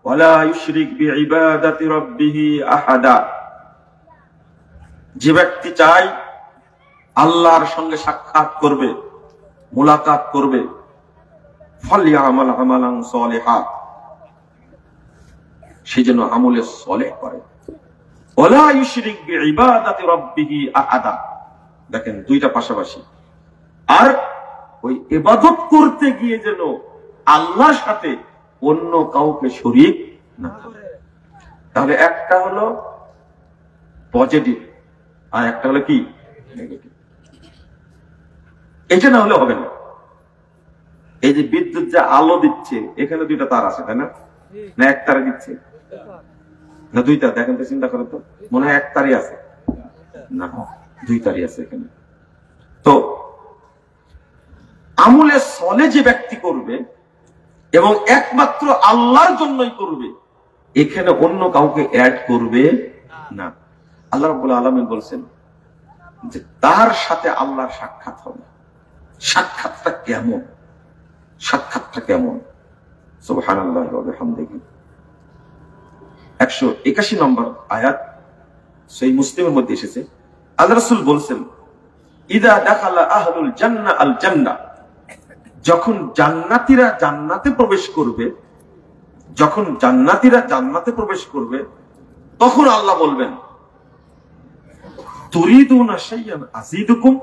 [SPEAKER 2] ওয়া লা ইউশরিক বিইবাদাতি রাব্বিহি আহাদা। যে ব্যক্তি চায় আল্লাহর সঙ্গে সাক্ষাৎ করবে, মুলাকাত করবে, ফালইআমাল আমালান সালিহা, সে যেন আমলে সালেহ করে, ওয়া লা ইউশরিক বিইবাদাতি রাব্বিহি আহাদা। দেখেন দুইটা পাশাপাশি। আর ওই ইবাদত করতে গিয়ে যেন আল্লাহর সাথে অন্য কাউকে শরীক না করে। তাহলে একটা হলো পজিটিভ আর একটা হলো কি নেগেটিভ। এটা না হলে হবে না। এই যে বিদ্যুৎ যে আলো দিচ্ছে, এখানে 2টা তার আছে, তাই না? না এক তারে দিচ্ছে না 2টা? দেখেন তো, চিন্তা করেন তো, মনে হয় এক তারই আছে, না 2 তারই আছে এখানে। তো আমলে সলে যে ব্যক্তি করবে এবং একমাত্র আল্লাহর জন্যই করবে, এখানে অন্য কাউকে অ্যাড করবে না। আল্লাহ রাব্বুল আলামিন বলছেন যে তার সাথে আল্লাহর সাক্ষাৎ হবে। সাক্ষাৎটা কেমন? সাক্ষাৎটা কেমন? সুবহানাল্লাহি ওয়া বিহামদিহি। 181 নম্বর আয়াত সহিহ মুসলিমের মধ্যে এসেছে। আল্লাহ রাসূল বলছেন, ইদা দাখালা আহলুল জান্নাহ আল জান্নাহ, যখন জান্নাতীরা জান্নাতে প্রবেশ করবে, যখন জান্নাতীরা জান্নাতে প্রবেশ করবে, তখন আল্লাহ বলবেন, তুরিদুনা শাইয়ান আযীদুকুম,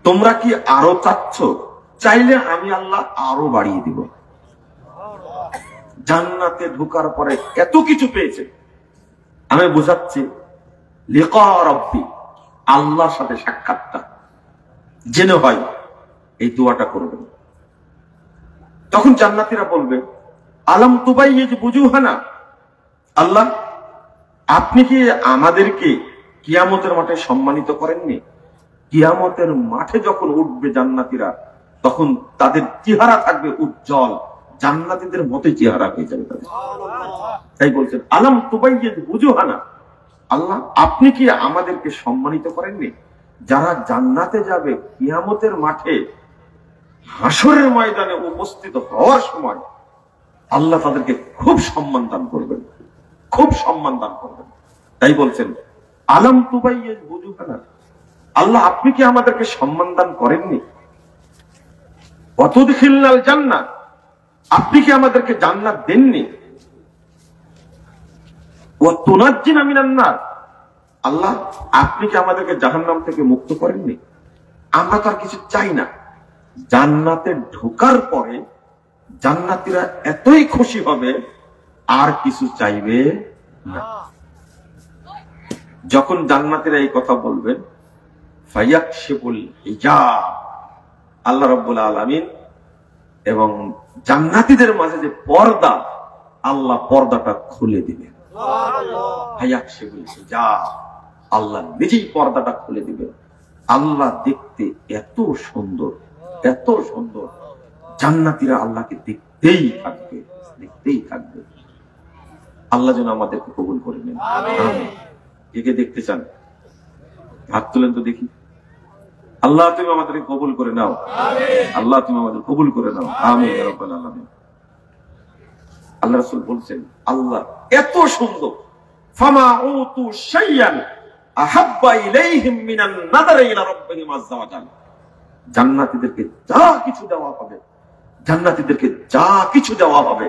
[SPEAKER 2] তোমরা কি আরো চাচ্ছ? চাইলে আমি আল্লাহ আরো বাড়িয়ে দিব। জান্নাতে ঢোকার পরে এত কিছু পেয়েছে। আমি বোঝাচ্ছি, লিকা রাব্বি, আল্লাহর সাথে সাক্ষাৎটা যেন হয়, এই দোয়াটা করবেন। তখন জান্নাতীরা বলবে, আলাম তুবাইয়িজ বুজুহানা, আল্লাহ আপনি কি আমাদেরকে কিয়ামতের মাঠে সম্মানিত করেননি? কিয়ামতের মাঠে যখন উঠবে জান্নাতীরা, তখন তাদের চেহারা থাকবে উজ্জ্বল, জান্নাতীদের মতো চেহারা হয়ে যাবে তাদের। তাই বলছেন, আলাম তুবাইয়িজ বুজুহানা, আল্লাহ আপনি কি আমাদেরকে সম্মানিত করেননি? যারা জান্নাতে যাবে কিয়ামতের মাঠে হাসরের ময়দানে উপস্থিত হওয়ার সময় আল্লাহ তাদেরকে খুব সম্মান দান করবেন, খুব সম্মান দান করবেন। তাই বলছেন, আলাম তুবাইয়িজ বুজুহানা, আল্লাহ আপনি কি আমাদেরকে সম্মান দান করেননি? ওয়াতুদখিলনাল জান্নাহ, আপনি কি আমাদেরকে জান্নাত দেননি? ওয়াতুনাজ্জিনা মিনান নার, আল্লাহ আপনি কি আমাদেরকে জাহান্নাম থেকে মুক্ত করেননি? আমরা তো আর কিছু চাই না। জান্নাতে ঢোকার পরে জান্নাতীরা এতই খুশি হবে আর কিছু চাইবে না। যখন জান্নাতীরা এই কথা বলবেন, ফায়াকশিফুল হিজাব, আল্লাহ রাব্বুল আলামিন এবং জান্নাতীদের মাঝে যে পর্দা, আল্লাহ পর্দাটা খুলে দিবেন। ফায়াকশিফুল হিজাব, আল্লাহ নিজেই পর্দাটা খুলে দিবেন। আল্লাহ দেখতে এত সুন্দর, এত সুন্দর, জান্নাতীরা আল্লাহকে দেখতেই থাকবে, দেখতেই থাকবে। আল্লাহ যেন আমাদেরকে কবুল করে নেন। আমিন। কে দেখতে চান? হাত তুলেন তো দেখি। আল্লাহ তুমি আমাদেরকে কবুল করে নাও। আল্লাহ তুমি আমাদের কবুল করে নাও। আমিন ইয়া রাব্বাল আলামিন। আল্লাহ রাসূল বলছেন আল্লাহ এত সুন্দর, ফামা উতু শাইয়ান আহাব্বা ইলাইহিম মিনান নাযারি ইলা রাব্বিহিম আযজা ওয়া জাল। জান্নাতীদেরকে যা কিছু দেওয়া হবে, জান্নাতীদেরকে যা কিছু দেওয়া হবে,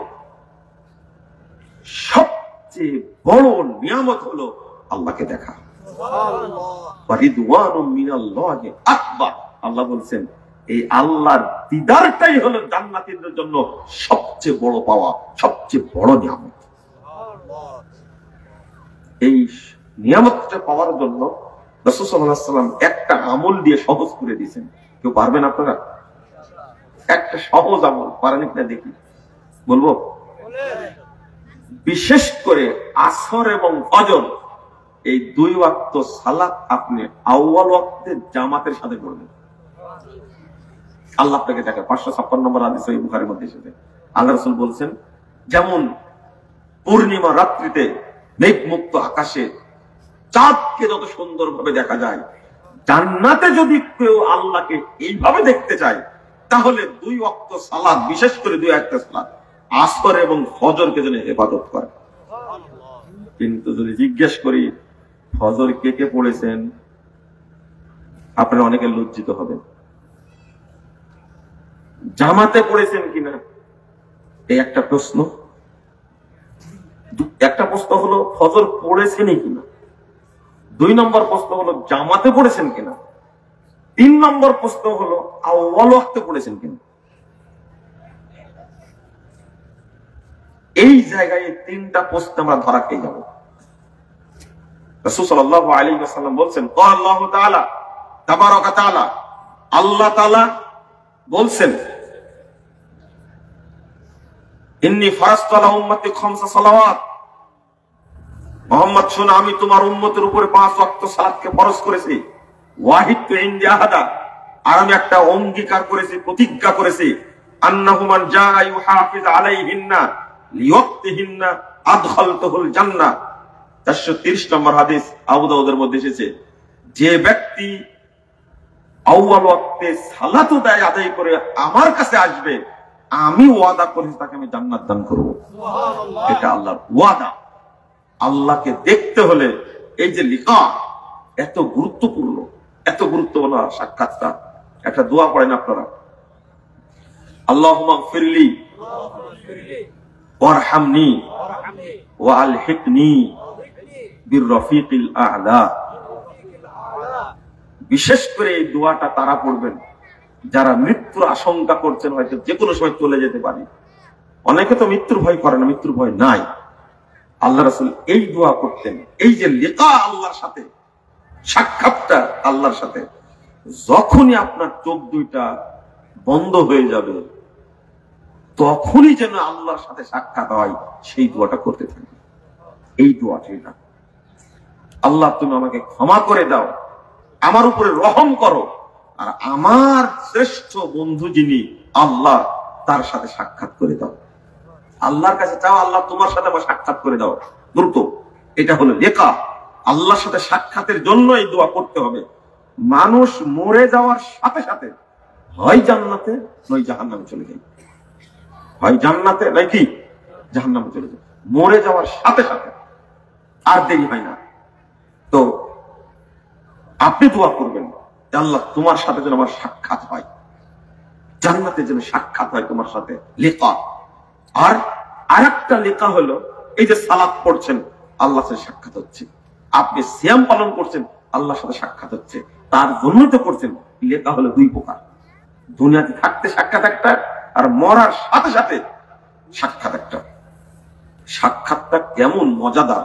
[SPEAKER 2] সবচেয়ে বড় নিয়ামত হলো আল্লাহকে দেখা। আল্লাহ বলছেন এই আল্লাহর দিদারটাই হলো জান্নাতীদের জন্য সবচেয়ে বড় পাওয়া, সবচেয়ে বড় নিয়ামত। এই নিয়ামতটা পাওয়ার জন্য রাসূল সাল্লাল্লাহু আলাইহি ওয়াসাল্লাম একটা আমল দিয়ে সহজ করে দিয়েছেন। কেউ পারবেন আপনারা? একটা সহজ আমল পারেন কিনা দেখি, বলবো। বিশেষ করে আসর এবং ফজর এই 2 ওয়াক্ত সালাত আপনি আউয়াল ওয়াক্তে জামাতের সাথে পড়বেন। আল্লাহ আপনাকে দেখে। 556 নম্বর হাদিস সহিহ বুখারীর মধ্যে এসেছে। আল্লাহ রাসূল বলছেন, যেমন পূর্ণিমা রাত্রিতে মেঘমুক্ত আকাশে চাঁদকে যত সুন্দরভাবে দেখা যায়, জান্নাতে যদি কেউ আল্লাহকে এইভাবে দেখতে চায় তাহলে 2 ওয়াক্ত সালাত, বিশেষ করে 2 ওয়াক্ত সালাত আসর এবং ফজরকে যেন ইবাদত করে। কিন্তু যদি জিজ্ঞেস করি ফজর কে কে পড়েছেন, আপনারা অনেকে লজ্জিত হবেন। জামাতে পড়েছেন কিনা এই একটা প্রশ্ন। একটা প্রশ্ন হলো ফজর পড়েছেনই কিনা, 2 নম্বর প্রশ্ন হলো জামাতে পড়েছেন কিনা, 3 নম্বর প্রশ্ন হলো আউয়াল ওয়াক্তে পড়েছেন কিনা। এই জায়গায় 3টা প্রশ্ন আমরা ধরা খেয়ে যাব। রাসূল সাল্লাল্লাহু আলাইহি ওয়াসাল্লাম বলছেন, ক্বাল আল্লাহু তাআলা তাবারাকা তাআলা, আল্লাহ তাআলা বলছেন, ইন্নী ফারাজতু আলা উম্মতি 5 সালাওয়াত। মুহাম্মদ শুনো, আমি তোমার উম্মতের উপরে 5 ওয়াক্ত সালাতকে ফরজ করেছি। ওয়াহিদতু ইনদি আহাদা, আর আমি একটা অঙ্গীকার করেছি, প্রতিজ্ঞা করেছি, আন্নাহু মান জাআ ইউহাফিজ আলাইহিন্না লিওয়াক্তিহিন্না আদখালতুহুল জান্নাহ। 430 নম্বর হাদিস আবু দাউদের মধ্যে এসেছে, যে ব্যক্তি আউয়াল ওয়াক্তে সালাত আদায় করে আমার কাছে আসবে, আমি ওয়াদা করেছি তাকে আমি জান্নাত দান করব। এটা আল্লাহর ওয়াদা। আল্লাহকে দেখতে হলে এই যে লিকা এত গুরুত্বপূর্ণ, এত গুরুত্বপূর্ণ সাক্ষাৎটা। একটা দোয়া পড়েন আপনারা, আল্লাহুম্মা গফিরলি ওয়ারহামনি ওয়া আলহিকনি বিররফিকিল আ'লা। বিশেষ করে এই দোয়াটা তারা পড়বেন যারা মৃত্যুর আশঙ্কা করছেন, হয়তো যে কোনো সময় চলে যেতে পারে। অনেকে তো মৃত্যুর ভয় করে না, মৃত্যুর ভয় নাই। আল্লাহ রাসূল এই দোয়া করতেন। এই যে লিকা আল্লাহর সাথে, সাক্ষাৎটা আল্লাহর সাথে, যখনই আপনার চোখ 2টা বন্ধ হয়ে যাবে তখনই যেন আল্লাহর সাথে সাক্ষাৎ হয়, সেই দোয়াটা করতে থাকবে। এই দোয়াটাই না, আল্লাহ তুমি আমাকে ক্ষমা করে দাও, আমার উপরে রহম করো, আর আমার শ্রেষ্ঠ বন্ধু যিনি আল্লাহ, তার সাথে সাক্ষাৎ করে দাও। আল্লাহর কাছে চাও, আল্লাহ তোমার সাথে আমার সাক্ষাৎ করে দাও দ্রুত। এটা হলো লেখা। আল্লাহর সাথে সাক্ষাতের জন্য এই দোয়া করতে হবে। মানুষ মরে যাওয়ার সাথে সাথে হয় জান্নাতে নয় জাহান্নামে চলে যায়, হয় জান্নাতে নয় কি জাহান্নামে চলে যায়, মরে যাওয়ার সাথে সাথে, আর দেরি হয় না। তো আপনি দোয়া করবেন, আল্লাহ তোমার সাথে যেন আমার সাক্ষাৎ হয়, জান্নাতে যেন সাক্ষাৎ হয় তোমার সাথে, লেখা। আর আরেকটা লেখা হলো এই যে সালাত পড়ছেন, আল্লাহর সাথে সাক্ষাৎ হচ্ছে। আপনি সিয়াম পালন করছেন, আল্লাহর সাথে সাক্ষাৎ হচ্ছে, তার জন্যই তো করছেন। লেখা হলো দুই প্রকার, দুনিয়াতে থাকতে সাক্ষাৎ একটা, আর মরার সাথে সাথে সাক্ষাৎ একটা। সাক্ষাৎটা কেমন মজাদার,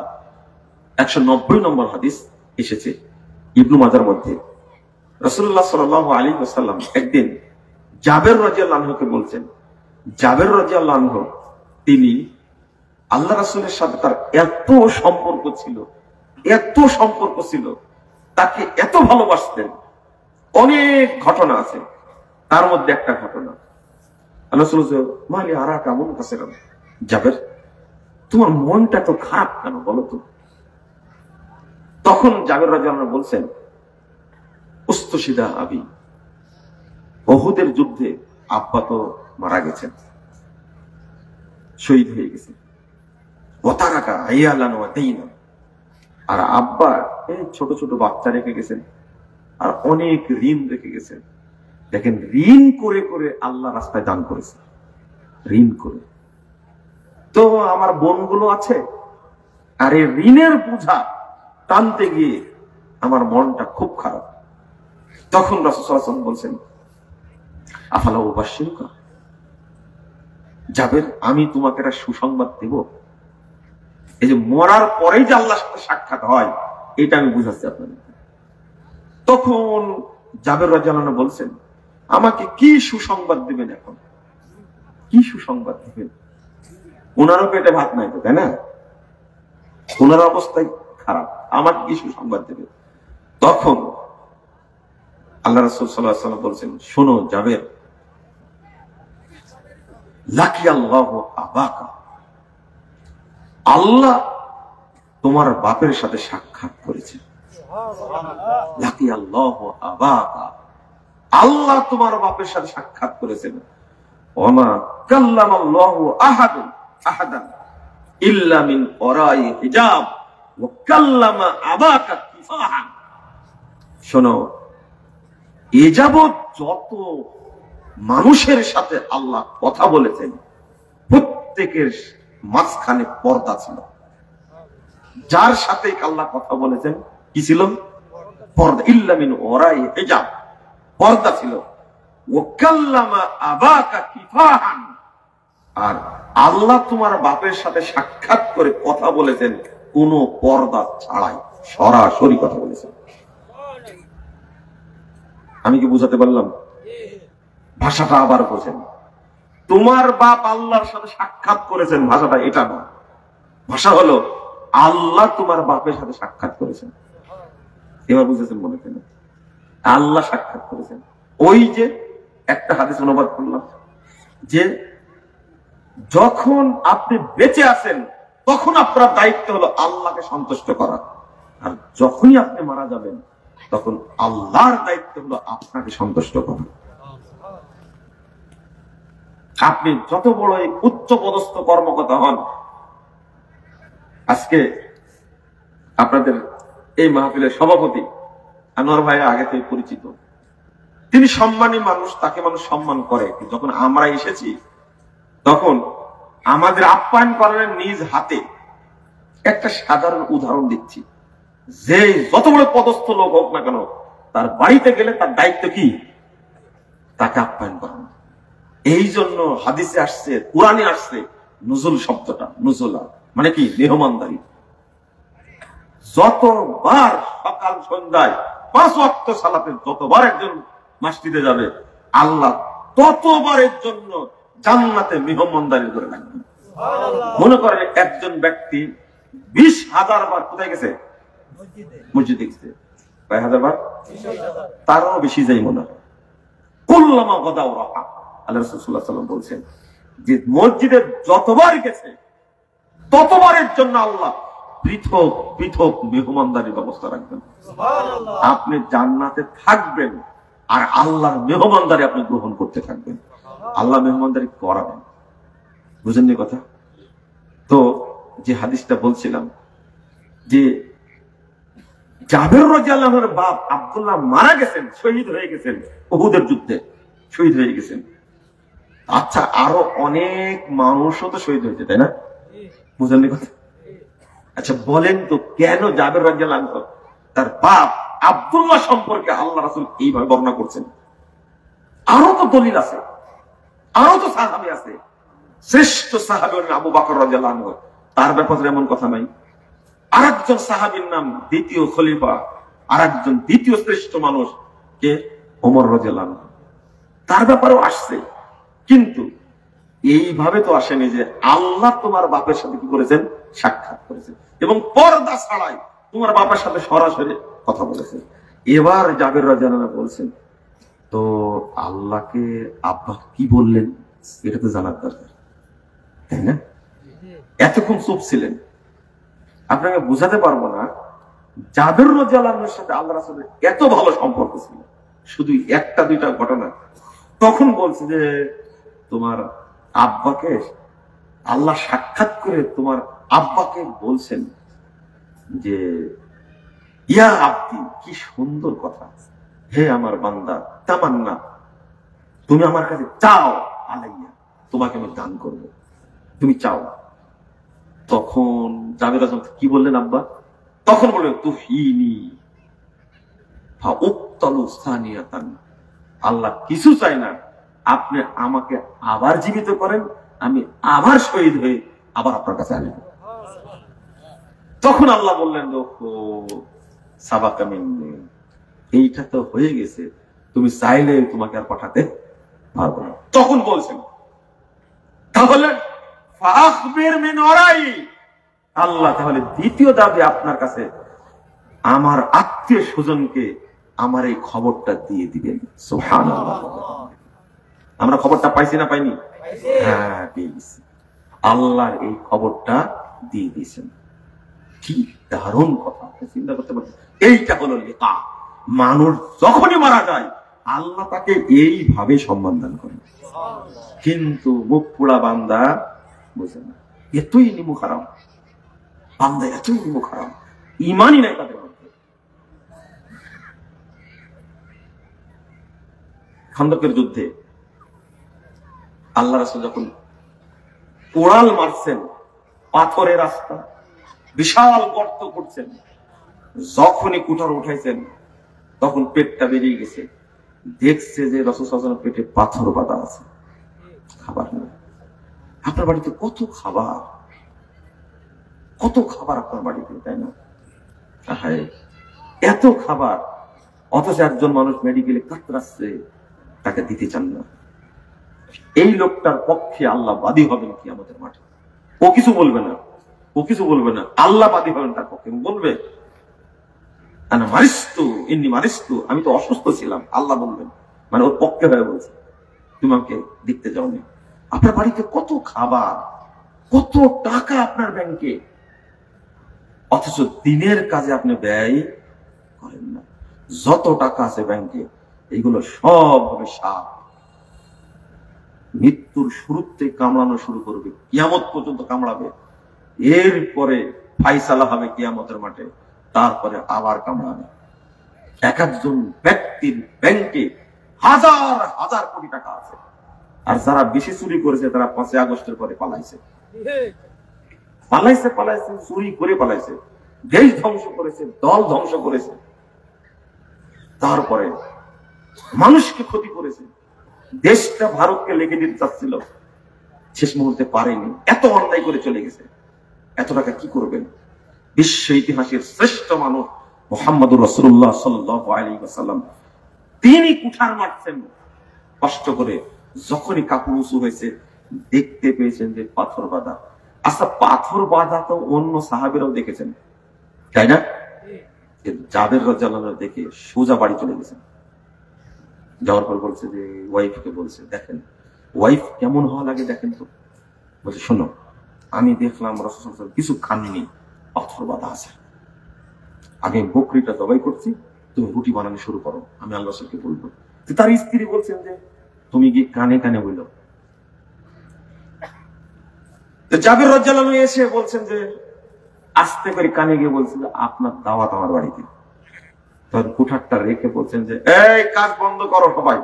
[SPEAKER 2] 190 নম্বর হাদিস এসেছে ইবনু মাজার মধ্যে। রাসূলুল্লাহ সাল্লাল্লাহু আলাইহি ওয়াসাল্লাম একদিন জাবের রাদিয়াল্লাহু আনহুকে বলছেন, জাবের রাদিয়াল্লাহু আনহু তিনি আল্লাহ রাসূলের সাথে তার এত সম্পর্ক ছিল, এত সম্পর্ক ছিল, তাকে এত ভালোবাসতেন। অনেক ঘটনা আছে, তার মধ্যে একটা ঘটনা, আল্লাহ রাসূল মালি আরাকা মুনকাসিরান, জাবের তোমার মনটা তো খারাপ কেন বলো তো? তখন জাবের রাদিয়াল্লাহু আনহু বলছেন, উস্তুশিদা আবি, উহুদের যুদ্ধে আব্বা তো মারা গেছেন, শহীদ হয়ে গেছে। ওয়াতারাকা আয়ালান ওয়া দাইনা, আর আব্বা এই ছোট ছোট বাচ্চা রেখে গেছেন, আর অনেক ঋণ রেখে গেছেন। দেখেন, ঋণ করে করে আল্লাহ রাস্তায় দান করেছে, ঋণ করে। তো আমার বোনগুলো আছে, আর এই ঋণের বোঝা টানতে গিয়ে আমার মনটা খুব খারাপ। তখন রাসূল সাল্লাল্লাহু আলাইহি ওয়াসাল্লাম বলছেন, আফালা উবাশশিরুকা, জাবের আমি তোমাকে একটা সুসংবাদ দেব। এই যে মরার পরেই যে আল্লাহর সাথে সাক্ষাৎ হয়, এটা আমি বুঝাচ্ছি আপনাদের। তখন জাবের রাদিয়াল্লাহু আনহু বলছেন, আমাকে কি সুসংবাদ দিবেন? এখন কি সুসংবাদ দিবেন? ওনারও পেটে ভাত নাই তো, তাই না? ওনার অবস্থায় খারাপ, আমাকে কি সুসংবাদ দেবে? তখন আল্লাহ রাসূল সাল্লাল্লাহু আলাইহি ওয়াসাল্লাম বলছেন, শোনো জাবের, লাকি আল্লাহু আবাকা, আল্লাহ তোমার বাপের সাথে সাক্ষাৎ করেছে। লাকি আল্লাহু আবাকা, আল্লাহ তোমার বাপের সাথে সাক্ষাৎ করেছেন। ওমা কাল্লামাল্লাহু আহাদান ইল্লা মিন ওরাই হিজাব ওয়া কাল্লামা আবাকা কিফাহান। শোনো, এ যাবৎ যত মানুষের সাথে আল্লাহ কথা বলেছেন, প্রত্যেকের মাঝখানে পর্দা ছিল। যার সাথে আল্লাহ কথা বলেছেন কি ছিল? পর্দা। ইল্লা মিন ওরাই হিজাব, পর্দা ছিল। ওয়া কাল্লামা আবাকা কিফাহান, আর আল্লাহ তোমার বাপের সাথে সাক্ষাৎ করে কথা বলেছেন কোনো পর্দা ছাড়াই, সরাসরি কথা বলেছেন। আমি কি বুঝাতে পারলাম? ভাষাটা আবার বোঝেন। তোমার বাপ আল্লাহর সাথে সাক্ষাৎ করেছেন, ভাষাটা এটা না। ভাষা হলো আল্লাহ তোমার বাপের সাথে সাক্ষাৎ করেছেন। এবার বুঝেছেন মনে কেন? আল্লাহ সাক্ষাৎ করেছেন। ওই যে একটা হাদিস অনুবাদ করলাম যে যখন আপনি বেঁচে আছেন তখন আপনার দায়িত্ব হলো আল্লাহকে সন্তুষ্ট করা, আর যখনই আপনি মারা যাবেন তখন আল্লাহর দায়িত্ব হলো আপনাকে সন্তুষ্ট করা। আপনি যত বড় উচ্চ পদস্থ কর্মকর্তা হন, আজকে আপনাদের এই মাহফিলের সভাপতি আনোয়ার ভাই আগে থেকে পরিচিত, তিনি সম্মানী মানুষ, তাকে মানুষ সম্মান করে। যখন আমরা এসেছি তখন আমাদের আপ্যায়ন করার নিজ হাতে। একটা সাধারণ উদাহরণ দিচ্ছি, যে যত বড় পদস্থ লোক হোক না কেন, তার বাড়িতে গেলে তার দায়িত্ব কি? তাকে আপ্যায়ন করানো। এই জন্য হাদিসে আসছে, কোরআনে আসছে নুজুল শব্দটা, নুজুলা মানে কি? মেহমানদারি। যতবার সকাল সন্ধ্যায় 5 ওয়াক্ত সালাতে যতবার একজন মসজিদে যাবে, আল্লাহ ততবারের জন্য জান্নাতে মেহমানদারি করে রাখবেন। মনে করেন একজন ব্যক্তি 20,000 বার কোথায় গেছে? মসজিদে গেছে। কয় হাজার বার? তারও বেশি যাই মনে হয়। কুল্লামা গাদাও রাহা, আল্লাহ রাসূল সাল্লাল্লাহু আলাইহি ওয়াসাল্লাম বলছেন যে মসজিদে যতবার গেছে ততবারের জন্য আল্লাহ পৃথক পৃথক মেহমানদারির ব্যবস্থা রাখবেন। আপনি জান্নাতে থাকবেন আর আল্লাহর মেহমানদারি আপনি গ্রহণ করতে থাকবেন, আল্লাহ মেহমানদারি করাবেন। বুঝেননি কথা? তো যে হাদিসটা বলছিলাম যে জাবের রাদিয়াল্লাহু আনহুর বাপ আব্দুল্লাহ মারা গেছেন, শহীদ হয়ে গেছেন, উহুদের যুদ্ধে শহীদ হয়ে গেছেন। আচ্ছা, আরো অনেক মানুষও তো শহীদ হয়েছে, তাই না? বুঝেননি কথা?
[SPEAKER 1] আচ্ছা বলেন তো কেন জাবের রাদিয়াল্লাহু আনহু তার বাপ আব্দুল্লাহ সম্পর্কে আল্লাহ রাসূল এইভাবে বর্ণনা করছেন? আরো তো দলিল আছে, আরো তো সাহাবী আছে। শ্রেষ্ঠ সাহাবী হলেন আবু বকর রাদিয়াল্লাহু আনহু, তার ব্যাপারে এমন কথা নাই। আরেকজন সাহাবীর নাম দ্বিতীয় খলিফা, আরেকজন দ্বিতীয় শ্রেষ্ঠ মানুষ কে? ওমর রাদিয়াল্লাহু আনহু, তার ব্যাপারেও আসছে। কিন্তু এইভাবে তো আসেনি যে আল্লাহ তোমার বাপের সাথে কি করেছেন? সাক্ষাৎ করেছেন, এবং পর্দা ছাড়াই তোমার বাপের সাথে সরাসরি কথা বলেছেন। এবার জাবের রাদিয়াল্লাহু আনহু বলছেন, তো আল্লাহকে আব্বা কি বললেন এটা তো জানার দরকার, তাই না? এতক্ষণ চুপ ছিলেন, আপনাকে বোঝাতে পারবো না জাবের রাদিয়াল্লাহু আনহুর সাথে আল্লাহ রাসূলের এত ভালো সম্পর্ক ছিল। শুধু একটা দুইটা ঘটনা তখন বলছে যে তোমার আব্বাকে আল্লাহ সাক্ষাৎ করে তোমার আব্বাকে বলছেন যে ইয়া আব্দি, কি সুন্দর কথা, হে আমার বান্দা, তামান্না, তুমি আমার কাছে চাও, আলাইয়া, তোমাকে আমি দান করবো, তুমি চাও। তখন জাবের আজম কি বললেন আব্বা? তখন বললেন তুহিনি ফাউক্তালু সানিয়াতান, আল্লাহ কিছু চাই না, আপনি আমাকে আবার জীবিত করেন, আমি আবার শহীদ হয়ে আবার আপনার কাছে আসব। তখন আল্লাহ বললেন দেখো সাবাকা মিন্নি, এইটা তো হয়ে গেছে, তুমি চাইলে তোমাকে আর পাঠাতে পারবো না। তখন বলছেন তাহলে ফাখবির মিন ওরাই, আল্লাহ তাহলে দ্বিতীয় দাবি আপনার কাছে আমার আত্মীয় স্বজনকে আমার এই খবরটা দিয়ে দিবেন। সুবহানাল্লাহ, আমরা খবরটা পাইছি না পাইনি? হ্যাঁ পেয়েছি, আল্লাহর এই খবরটা দিয়ে দিয়েছেন। কি দারুণ কথা, চিন্তা করতে পারছেন? এইটা হলো লিকা। মানুষ যখনই মারা যায় আল্লাহ তাকে এইভাবে সম্মান দান করেন, কিন্তু মুখ পোড়া বান্দা বুঝে না, এতই নিমুখ হারাম বান্দা, এতই নিমুখ হারাম, ইমানই নাই তাদের মধ্যে। খন্দকের যুদ্ধে আল্লাহ রাসূল যখন কোড়াল মারছেন, পাথরের রাস্তা, বিশাল গর্ত করছেন, যখনই কুঠার উঠাইছেন তখন পেটটা বেরিয়ে গেছে, দেখছে যে রাসূল সাল্লাল্লাহু আলাইহি ওয়াসাল্লাম পেটে পাথর বাঁধা আছে, খাবার নেই। আপনার বাড়িতে কত খাবার, কত খাবার আপনার বাড়িতে, তাই না? হ্যাঁ, এত খাবার, অথচ একজন মানুষ মেডিকেলে কাতরাচ্ছে, তাকে দিতে চান না। এই লোকটার পক্ষে আল্লাহ বাদী হবেন কিয়ামতের মাঠে। ও কিছু বলবে না, ও কিছু বলবে না, আল্লাহ বাদী হবেন তার পক্ষে, বলবে আনা মারিস্তু ইন্নী মারিস্তু, আমি তো অসুস্থ ছিলাম, আল্লাহ বলবেন, মানে ওর পক্ষে হয়ে বলছে তুমি আমাকে দেখতে যাওনি। আপনার বাড়িতে কত খাবার, কত টাকা আপনার ব্যাংকে, অথচ দিনের কাজে আপনি ব্যয় করেন না। যত টাকা আছে ব্যাংকে এইগুলো সব হবে সাপ, মৃত্যুর শুরুতে কামড়ানো শুরু করবে, কিয়ামত পর্যন্ত কামড়াবে, এরপরে ফাইসালা হবে কিয়ামতের মাঠে, তারপরে আবার কামড়াবে। এক একজন ব্যক্তির ব্যাংকে হাজার হাজার কোটি টাকা আছে, আর যারা বেশি চুরি করেছে তারা 5 আগস্টের পরে পালাইছে, পালাইছে পালাইছে, চুরি করে পালাইছে, দেশ ধ্বংস করেছে, দল ধ্বংস করেছে, তারপরে মানুষকে ক্ষতি করেছে। দেশটা ভারতকে লেগে দিতে চাচ্ছিল, শেষ মুহূর্তে পারেনি, এত অন্যায় করে চলে গেছে। এত টাকা কি করবেন? বিশ্ব ইতিহাসের শ্রেষ্ঠ মানুষ মুহাম্মদুর রাসূলুল্লাহ সাল্লাল্লাহু আলাইহি ওয়াসাল্লাম, তিনি কুঠার মারছেন কষ্ট করে, যখনই কাপড় উঁচু হয়েছে দেখতে পেয়েছেন যে পাথর বাঁধা। আচ্ছা, পাথর বাঁধা তো অন্য সাহাবীরাও দেখেছেন, তাই না? জাবের রাদিয়াল্লাহু আনহু দেখে সোজা বাড়ি চলে গেছেন। যাওয়ার পর বলছে যে ওয়াইফকে বলছে, দেখেন ওয়াইফ কেমন হওয়া লাগে দেখেন তো। বলছে শোনো, আমি দেখলাম রাসূল সাল্লাল্লাহু আলাইহি ওয়াসাল্লাম কিছু খাননি, পাথর বাঁধা আছে, আগে বকরিটা জবাই করছি, তুমি রুটি বানানো শুরু করো, আমি আল্লাহ রাসূলকে বলবো। তার স্ত্রী বলছেন যে তুমি কি কানে কানে বললো। জাবের রাদিয়াল্লাহু আনহু এসে বলছেন যে আস্তে করে কানে গিয়ে বলছেন যে আপনার দাওয়াত আমার বাড়িতে। তখন কুঠারটা রেখে বলছেন যে এই কাজ বন্ধ করো সবাই,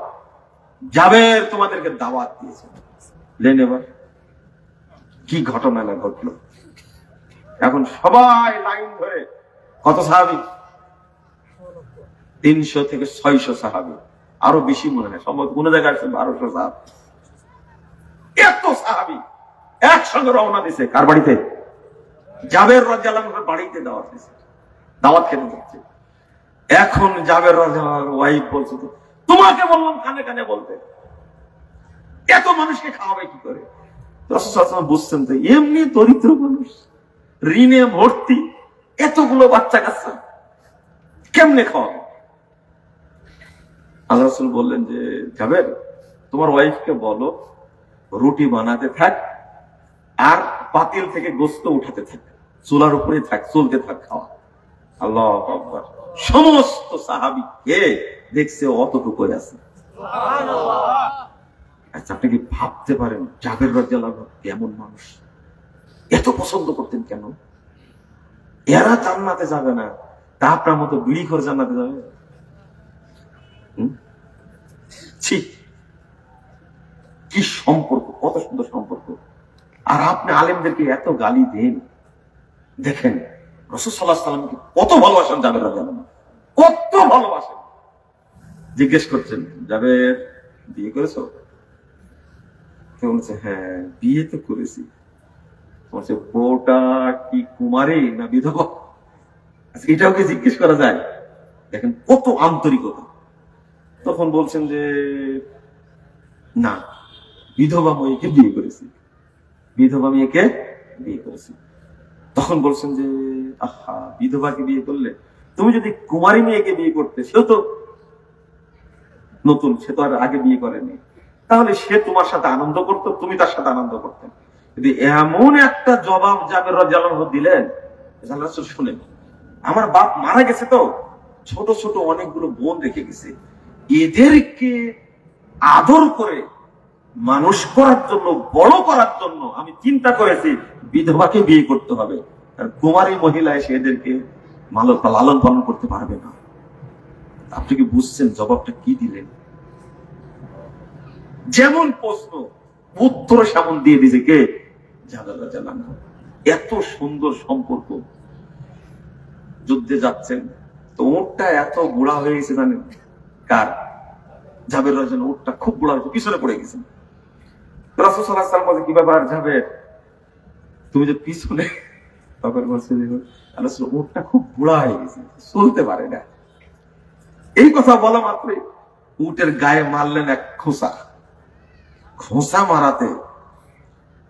[SPEAKER 1] জাবের তোমাদেরকে দাওয়াত দিয়েছে। লেন এবার কি ঘটনা না ঘটলো।
[SPEAKER 2] এখন সবাই লাইন ধরে, কত সাহাবী? 300 থেকে 600 সাহাবী, আরো বেশি মনে হয়, সম্ভবত কোন জায়গায় আছে 1200 সাহাবী। এত সাহাবী একসঙ্গে রওনা দিছে। কার বাড়িতে? জাবের রাদিয়াল্লাহু আনহুর বাড়িতে দাওয়াত দিছে, দাওয়াত খেতে যাচ্ছে। এখন জাবের রাদিয়াল্লাহু আনহুর ওয়াইফ বলছে, তোমাকে বললাম কানে কানে বলতে, এত মানুষকে খাওয়াবে কি করে? রাসূল সাল্লাল্লাহু আলাইহি ওয়াসাল্লাম বুঝছেন তো এমনি দরিদ্র মানুষ, ঋণে ভর্তি, এতগুলো বাচ্চা কাচ্চা কেমনে খাওয়াবে? আল্লাহ রাসূল বললেন যে জাবের, তোমার ওয়াইফকে বলো রুটি বানাতে থাক আর পাতিল থেকে গোশত উঠাতে থাক, চুলার উপরে থাক, চলতে থাক খাওয়া। আল্লাহু আকবার। সমস্ত সাহাবী কে দেখছে অতটুকু আছে। আচ্ছা, আপনি কি ভাবতে পারেন জাবের রাদিয়াল্লাহু আনহু কেমন মানুষ? এত পছন্দ করতেন কেন? এরা জান্নাতে যাবে না, তা আপনার মতো বিড়ি করে জান্নাতে যাবে? কি সম্পর্ক, কত সুন্দর সম্পর্ক। আর আপনি আলেমদেরকে এত গালি দেন। দেখেন রাসূল সাল্লাল্লাহু আলাইহি ওয়াসাল্লামকে কত ভালোবাসেন জাবের রাদিয়াল্লাহু আনহু, কত ভালোবাসেন। জিজ্ঞেস করছেন, জাবের বিয়ে করেছো? কেউ বলছে হ্যাঁ বিয়ে তো করেছি। বলছে বউটা কি কুমারী না বিধবা? আচ্ছা, এটাও কি জিজ্ঞেস করা যায়? দেখেন কত আন্তরিকতা। তখন বলছেন যে না, বিধবা মেয়েকে বিয়ে করেছি, বিধবা মেয়েকে বিয়ে করেছি। তখন বলছেন যে আহা, বিধবাকে বিয়ে করলে, তুমি যদি কুমারী মেয়েকে বিয়ে করতে, সেও তো নতুন, সে তো আর আগে বিয়ে করেনি, তাহলে সে তোমার সাথে আনন্দ করতো, তুমি তার সাথে আনন্দ করতে। যদি এমন একটা জবাব জাবের রাদিয়াল্লাহু আনহু দিলেন, রাসূল শুনেন, আমার বাপ মারা গেছে তো ছোট ছোট অনেকগুলো বোন রেখে গেছে, এদেরকে আদর করে মানুষ করার জন্য, বড় করার জন্য আমি চিন্তা করেছি বিধবাকে বিয়ে করতে হবে, আর কুমারী মহিলা এসে এদেরকে লালন পালন করতে পারবে না। আপনি কি বুঝছেন জবাবটা কি দিলেন? যেমন প্রশ্ন উত্তর সেমন দিয়ে দিয়েছে কে? জাবের রাদিয়াল্লাহু আনহু। এত সুন্দর সম্পর্ক। যুদ্ধে যাচ্ছেন তো উটটা এত বুড়া হয়ে গেছে, জানেন কার? জাবের রাদিয়াল্লাহু আনহু। উটটা খুব বুড়া হয়েছে, পিছনে পড়ে গেছে। রাসূল সাল্লাল্লাহু আলাইহি ওয়াসাল্লাম বলে, কি ব্যাপার জাবের, তুমি যে পিছনে? তখন বলছে রাসূল, উটটা খুব বুড়া হয়ে গেছে, চলতে পারে না। এই কথা বলা মাত্রই উটের গায়ে মারলেন এক খোঁচা। খোঁচা মারাতে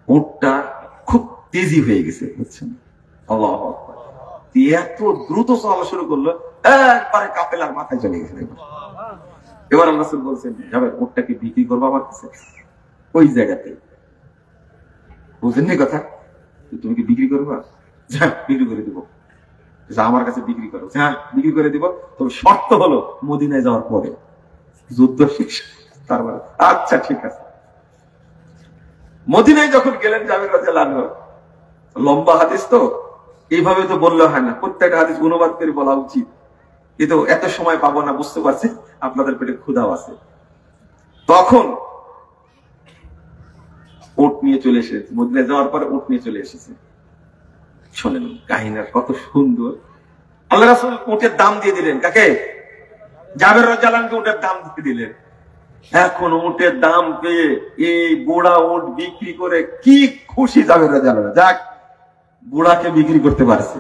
[SPEAKER 2] উটটা খুব তেজি হয়ে গেছে, বুঝছেন? আল্লাহু আকবার। এত দ্রুত চলা শুরু করলো, একবারে কাফেলার মাথায় চলে গেছে। এবার আল্লাহ রাসূল বলছেন, যাবে উটটাকে বিক্রি করবো আমার কাছে, ওই জায়গাতে। বুঝলেন কথা? তুমি কি বিক্রি করবা? হ্যাঁ বিক্রি করে দিব। আমার কাছে বিক্রি করো। হ্যাঁ বিক্রি করে দিব, তবে শর্ত হলো মদিনায় যাওয়ার পরে, যুদ্ধ শেষ। তারপরে আচ্ছা ঠিক আছে। মদিনায় যখন গেলেন জাবের রাদিয়াল্লাহু আনহু, লম্বা হাদিস তো এইভাবে তো বললে হয় না, প্রত্যেকটা হাদিস অনুবাদ করে বলা উচিত। কিন্তু এত সময় পাবো না, বুঝতে পারছি আপনাদের পেটে ক্ষুধাও আছে। তখন উট নিয়ে চলে এসেছে, মদিনায় যাওয়ার পরে উট নিয়ে চলে এসেছে। শোনেন কাহিনী কত সুন্দর। আল্লাহ রাসূল উটের দাম দিয়ে দিলেন, কাকে? জাবের রাদিয়াল্লাহু আনহুকে উটের দাম দিয়ে দিলেন। এখন উটের দাম পেয়ে এই বুড়া উট বিক্রি করে কি খুশি জাবের রাদিয়াল্লাহু আনহু, যাক বুড়াকে বিক্রি করতে পারছে,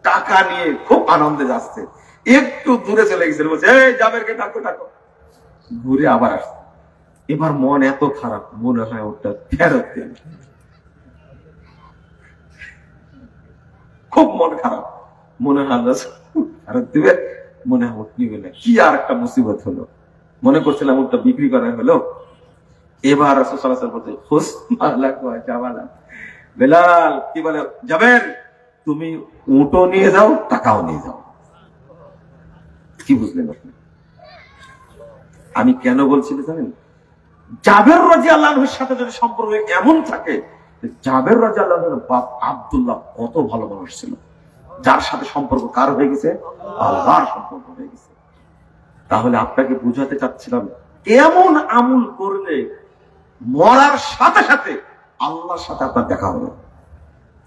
[SPEAKER 2] টাকা নিয়ে খুব আনন্দে যাচ্ছে। একটু দূরে চলে গেছিল, বলছে এই জাবেরকে ডাকো ডাকো। ঘুরে আবার আসছে। এবার মন এত খারাপ, মনে হয় ওটা ফেরত দেন। খুব মন খারাপ, মনে হয় ফেরত দিবে, মনে হয় উঠ নিবে না। কি আর একটা মুসিবত হলো, মনে করছিলাম উঠটা বিক্রি করা হলো। এবার রাসূল সাল্লাল্লাহু আলাইহি ওয়াসাল্লাম বলতে, বেলাল কি বলে, যাবেন তুমি উটও নিয়ে যাও, টাকাও নিয়ে যাও। কি বুঝলেন আপনি? আমি কেন বলছি জানেন? জাবের রাদিয়াল্লাহু আনহুর সাথে যদি সম্পর্ক এমন থাকে, জাবের রাদিয়াল্লাহু আনহুর বাপ আব্দুল্লাহ কত ভালো মানুষ ছিল, যার সাথে সম্পর্ক কার হয়ে গেছে? আল্লাহর সম্পর্ক হয়ে গেছে। তাহলে আপনাকে বুঝাতে চাচ্ছিলাম, এমন আমল করলে মরার সাথে সাথে আল্লাহর সাথে আপনার দেখা হবে।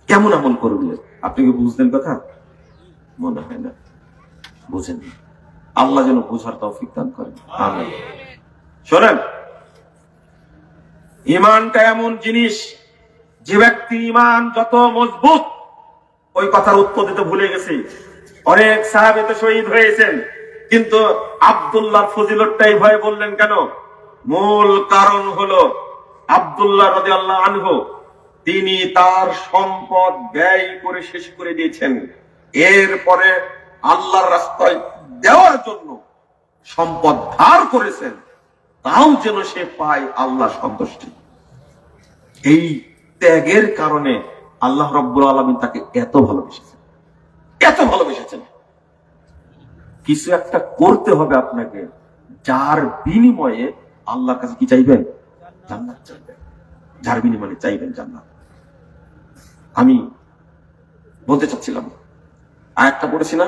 [SPEAKER 2] কেমন আমল করবে? আপনি কি বুঝলেন কথা? মনে হয় না বুঝেন। আল্লাহ যেন বোঝার তৌফিক দান করেন। আমিন। শোনেন, ইমানটা এমন জিনিস, যে ব্যক্তি ইমান যত মজবুত, ওই কথার উত্তর দিতে ভুলে গেছি। অনেক সাহাবী তো শহীদ হয়েছেন, কিন্তু আব্দুল্লাহ ফজিলতটাই ভয়ে বললেন কেন? মূল কারণ হলো আব্দুল্লাহ রাদিয়াল্লাহু আনহু তিনি তার সম্পদ ব্যয় করে শেষ করে দিয়েছেন। এরপরে আল্লাহর রাস্তায় দেওয়ার জন্য সম্পদ ধার করেছেন, তাও যেন সে পায় আল্লাহ সন্তুষ্টি। এই ত্যাগের কারণে আল্লাহ রাব্বুল আলামিন তাকে এত ভালোবেসেছেন, এত ভালোবেসেছেন। কিছু একটা করতে হবে আপনাকে, যার বিনিময়ে আল্লাহর কাছে কি চাইবেন? জান্নাত চাইবেন। যার বিনিময়ে চাইবেন জান্নাত। আমি বলতে চাচ্ছিলাম, আয়াতটা পড়েছি না,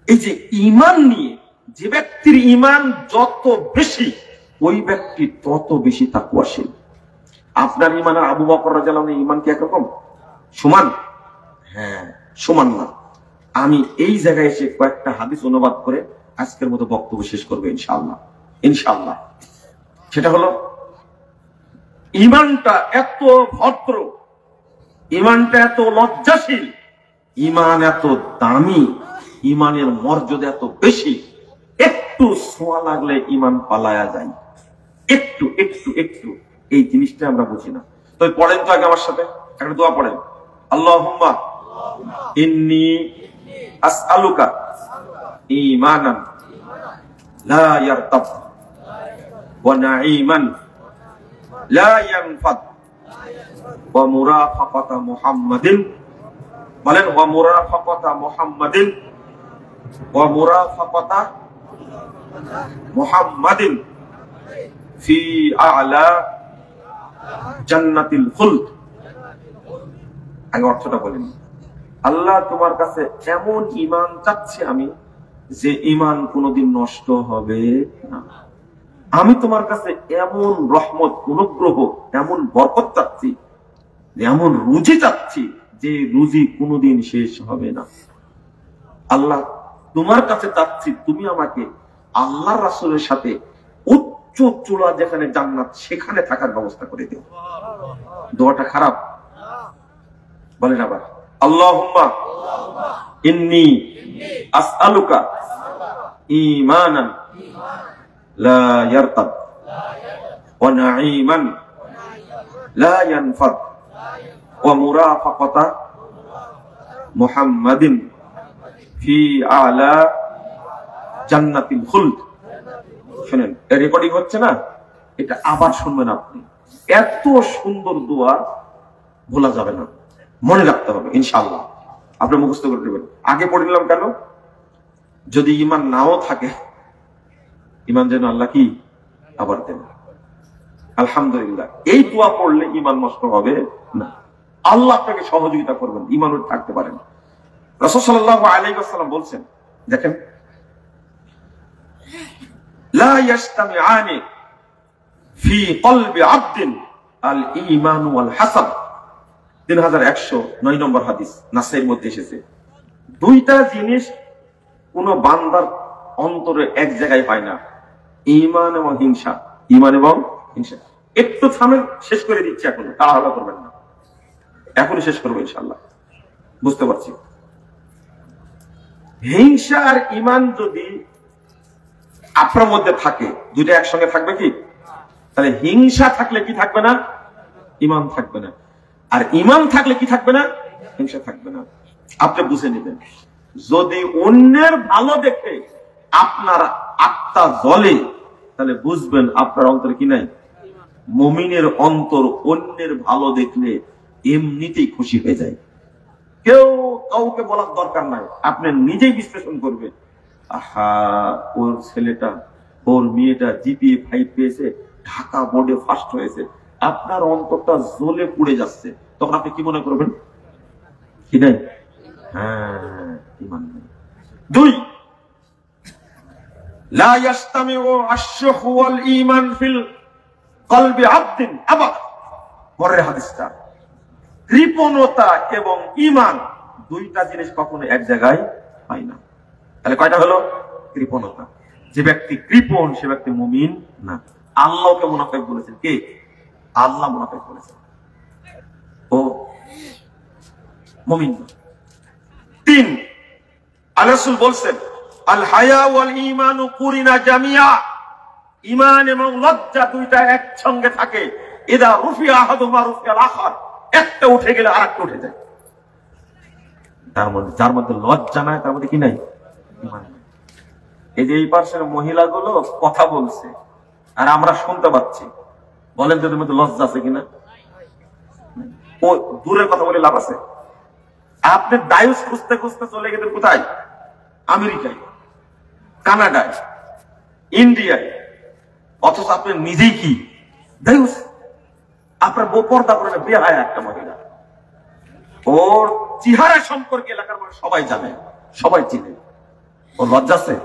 [SPEAKER 2] এই যে ঈমান নিয়ে, যে ব্যক্তির ঈমান যত বেশি, ওই ব্যক্তি তত বেশি তাকওয়াশীল। আপনার ঈমান আর আবু বকর রাদিয়াল্লাহু আনহুর ঈমান কি একরকম? সমান? হ্যাঁ, সমান না। আমি এই জায়গায় এসে কয়েকটা হাদিস অনুবাদ করে আজকের মতো বক্তব্য শেষ করবো ইনশাআল্লাহ। ইনশাআল্লাহ সেটা হলো, ঈমানটা এত ভদ্র, ঈমানটা এত লজ্জাশীল, ঈমান এত দামি, ঈমানের মর্যাদা এত বেশি, একটু ছোঁয়া লাগলে ঈমান পালায়া যায়। একটু একটু একটু এই জিনিসটা আমরা বুঝি না। তো পড়েন তো আগে আমার সাথে একটা দোয়া পড়েন। আল্লাহুম্মা ইন্নী আসআলুকা ঈমানান লা ইয়ারতাব ওয়া নাঈমান লা ইয়ানফাদ ওয়া মুরাফাকাতা মুহাম্মাদিন, বলেন ওয়া মুরাফাকাতা মুহাম্মাদিন, ওয়া মুরাফাকাতা মুহাম্মাদিন ফি আ'লা জান্নাতিল খুলদ। আগে অর্থটা বলেন। আল্লাহ তোমার কাছে এমন ঈমান চাচ্ছি আমি, যে ঈমান কোনোদিন নষ্ট হবে না। আমি তোমার কাছে এমন রহমত, অনুগ্রহ, এমন বরকত চাচ্ছি, এমন রুজি চাচ্ছি, যে রুজি কোনোদিন শেষ হবে না। আল্লাহ তোমার কাছে চাচ্ছি, তুমি আমাকে আল্লাহর রাসূলের সাথে উচ্চ চূড়া যেখানে জান্নাত, সেখানে থাকার ব্যবস্থা করে দিও। দোয়াটা খারাপ? বলেন আবার, আল্লাহুম্মা ইন্নী আসআলুকা ঈমানান লা ইয়ারতাব ওয়া নাঈমান লা ইয়ানফাদ ওয়া মুরাফাকাতা মুহাম্মাদিন ফি আ'লা জান্নাতিল খুলদ। শুনেন, রেকর্ডিং হচ্ছে না, এটা আবার শুনবেন আপনি। এত সুন্দর দোয়া ভোলা যাবে না, মনে রাখতে হবে ইনশাআল্লাহ। আপনি মুখস্থ করে নেবেন। আগে পড়ে নিলাম কেন? যদি ঈমান নাও থাকে, ঈমান যেন আল্লাহ কি আবার দেন। আলহামদুলিল্লাহ, এই দোয়া পড়লে ঈমান নষ্ট হবে না। আল্লাহ আপনাকে সহযোগিতা করবেন, ঈমান থাকতে পারেন। রাসূল সাল্লাল্লাহু আলাইহি ওয়াসাল্লাম বলছেন, দেখেন, লা ইয়াজতামিআনি ফি কলবি আবদিন আল ঈমান ওয়াল হাসাব। 3109 নম্বর হাদিস, নাসাইর মধ্যে এসেছে। দুইটা জিনিস কোন বান্দার অন্তরে এক জায়গায় পায় না, ঈমান এবং হিংসা। ঈমান এবং হিংসা। একটু থামেন, শেষ করে দিচ্ছি, এখন তাড়াহুড়া করবেন না, এখনই শেষ করবো ইনশাআল্লাহ। বুঝতে পারছি, হিংসা আর ঈমান যদি আপনার মধ্যে থাকে, দুইটা একসঙ্গে থাকবে কি? তাহলে হিংসা থাকলে কি থাকবে না? ঈমান থাকবে না। আর ঈমান থাকলে কি থাকবে না? হিংসা থাকবে না। আপনি বুঝে নেবেন, যদি অন্যের ভালো দেখে আপনার আত্মা জ্বলে, তাহলে বুঝবেন আপনার অন্তরে কি নাই? মুমিনের অন্তর অন্যের ভালো দেখলে এমনিতেই খুশি হয়ে যায়। কেউ কাউকে বলার দরকার নাই, আপনি নিজেই বিশ্লেষণ করবে। আহা, ওর ছেলেটা, ওর মেয়েটা জিপিএ 5 পেয়েছে, ঢাকা বোর্ডে ফার্স্ট হয়েছে, আপনার অন্তরটা জ্বলে পুড়ে যাচ্ছে। তখন আপনি কি মনে করবেন? কি নাই? হ্যাঁ, ঈমান নেই। 2, লা ইয়াজতামিউ আশ-শুহু ওয়াল ঈমান ফিল কলবি আবদিন আবাদ। পরের হাদিসটা,
[SPEAKER 1] কৃপণতা এবং ঈমান দুইটা জিনিস কখনো এক জায়গায় হয় না। তাহলে কয়টা হলো? কৃপণতা। যে ব্যক্তি কৃপণ সে ব্যক্তি মুমিন না। আল্লাহকে মুনাফিক বলেছেন কে? আল্লাহ মুনাফিক বলেছেন, ও মুমিন না। 3, আল্লাহ রাসূল বলছেন আল হায়া ওয়াল ঈমানু কুরিনা জামিয়া, ঈমান এবং লজ্জা দুইটা একসঙ্গে থাকে। ইদা রুফিয়া আহাদুহুমা রুফিয়াল আখার, একটা উঠে গেলে আরেকটা উঠে যায়। তার মধ্যে যার মধ্যে লজ্জা নাই তার মধ্যে কি নাই? ঈমান নাই। এই যে এই পাশের মহিলাগুলো কথা বলছে আর আমরা শুনতে পাচ্ছি, বলেন তো এদের মধ্যে লজ্জা আছে কিনা? ও দূরের কথা বলে লাভ আছে? আপনি ডায়ুস খুঁজতে খুঁজতে চলে গেলেন কোথায়? আমেরিকায়, কানাডায়, ইন্ডিয়ায়, অথচ আপনি নিজেই কি ডায়ুস? আপনার বউ পর্দা করে বেহায়া একটা মহিলা, ওর চেহারা সম্পর্কে এলাকার মানুষ সবাই জানে, সবাই চিনে। ওর লজ্জা আছে?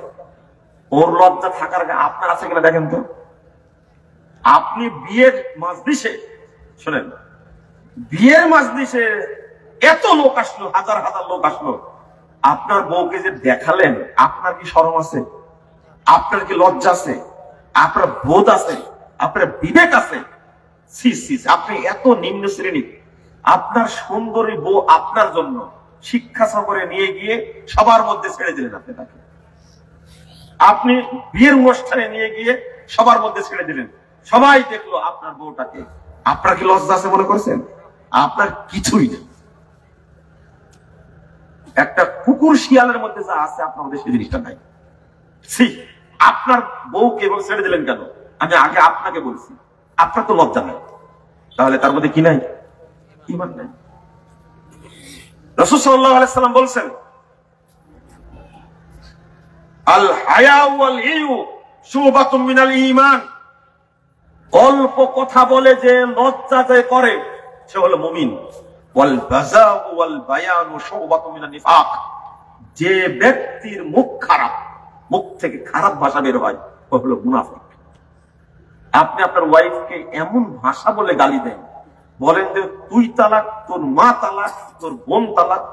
[SPEAKER 1] ওর লজ্জা থাকার আগে আপনার আছে কিনা দেখেন তো। আপনি বিয়ের মাজলিসে, শোনেন, বিয়ের মাজলিসে এত লোক আসলো, হাজার হাজার লোক আসলো, আপনার বউকে যে দেখালেন, আপনার কি শরম আছে? আপনার কি লজ্জা আছে? আপনার বোধ আছে? আপনার বিবেক আছে? আপনি এত নিম্ন শ্রেণী। আপনার সুন্দরী বউ আপনার জন্য শিক্ষা সফরে নিয়ে গিয়ে সবার মধ্যে ছেড়ে দিলেন। আপনি বিয়ের অনুষ্ঠানে নিয়ে গিয়ে সবার মধ্যে ছেড়ে দিলেন, সবাই দেখলো আপনার বউটাকে। আপনার কি লজ্জা আছে মনে করছেন? আপনার কিছুই নেই। একটা কুকুর শিয়ালের মধ্যে যা আছে আপনার মধ্যে সেই জিনিসটা নাই। আপনার বউকে এবং ছেড়ে দিলেন কেন? আমি আগে আপনাকে বলছি, আপনার তো লজ্জা নাই, তাহলে তার মধ্যে কি নাই? ঈমান নাই। রাসূল সাল্লাল্লাহু আলাইহি সাল্লাম বলছেন আল হায়া ওয়াল ইউ শুবাতুম মিনাল ঈমান, অল্প কথা বলে যে লজ্জা যে করে সে হলো মুমিন। ওয়াল বাযাউ ওয়াল বায়ানু শুবাতুম মিনান নিফাক, যে ব্যক্তির মুখ খারাপ, মুখ থেকে খারাপ ভাষা বের হয় ও হলো মুনাফিক। আপনি আপনার ওয়াইফকে এমন ভাষা বলে গালি দেন, বলেন যে তুই তালাক, তোর মা তালাক, তোর বোন তালাক,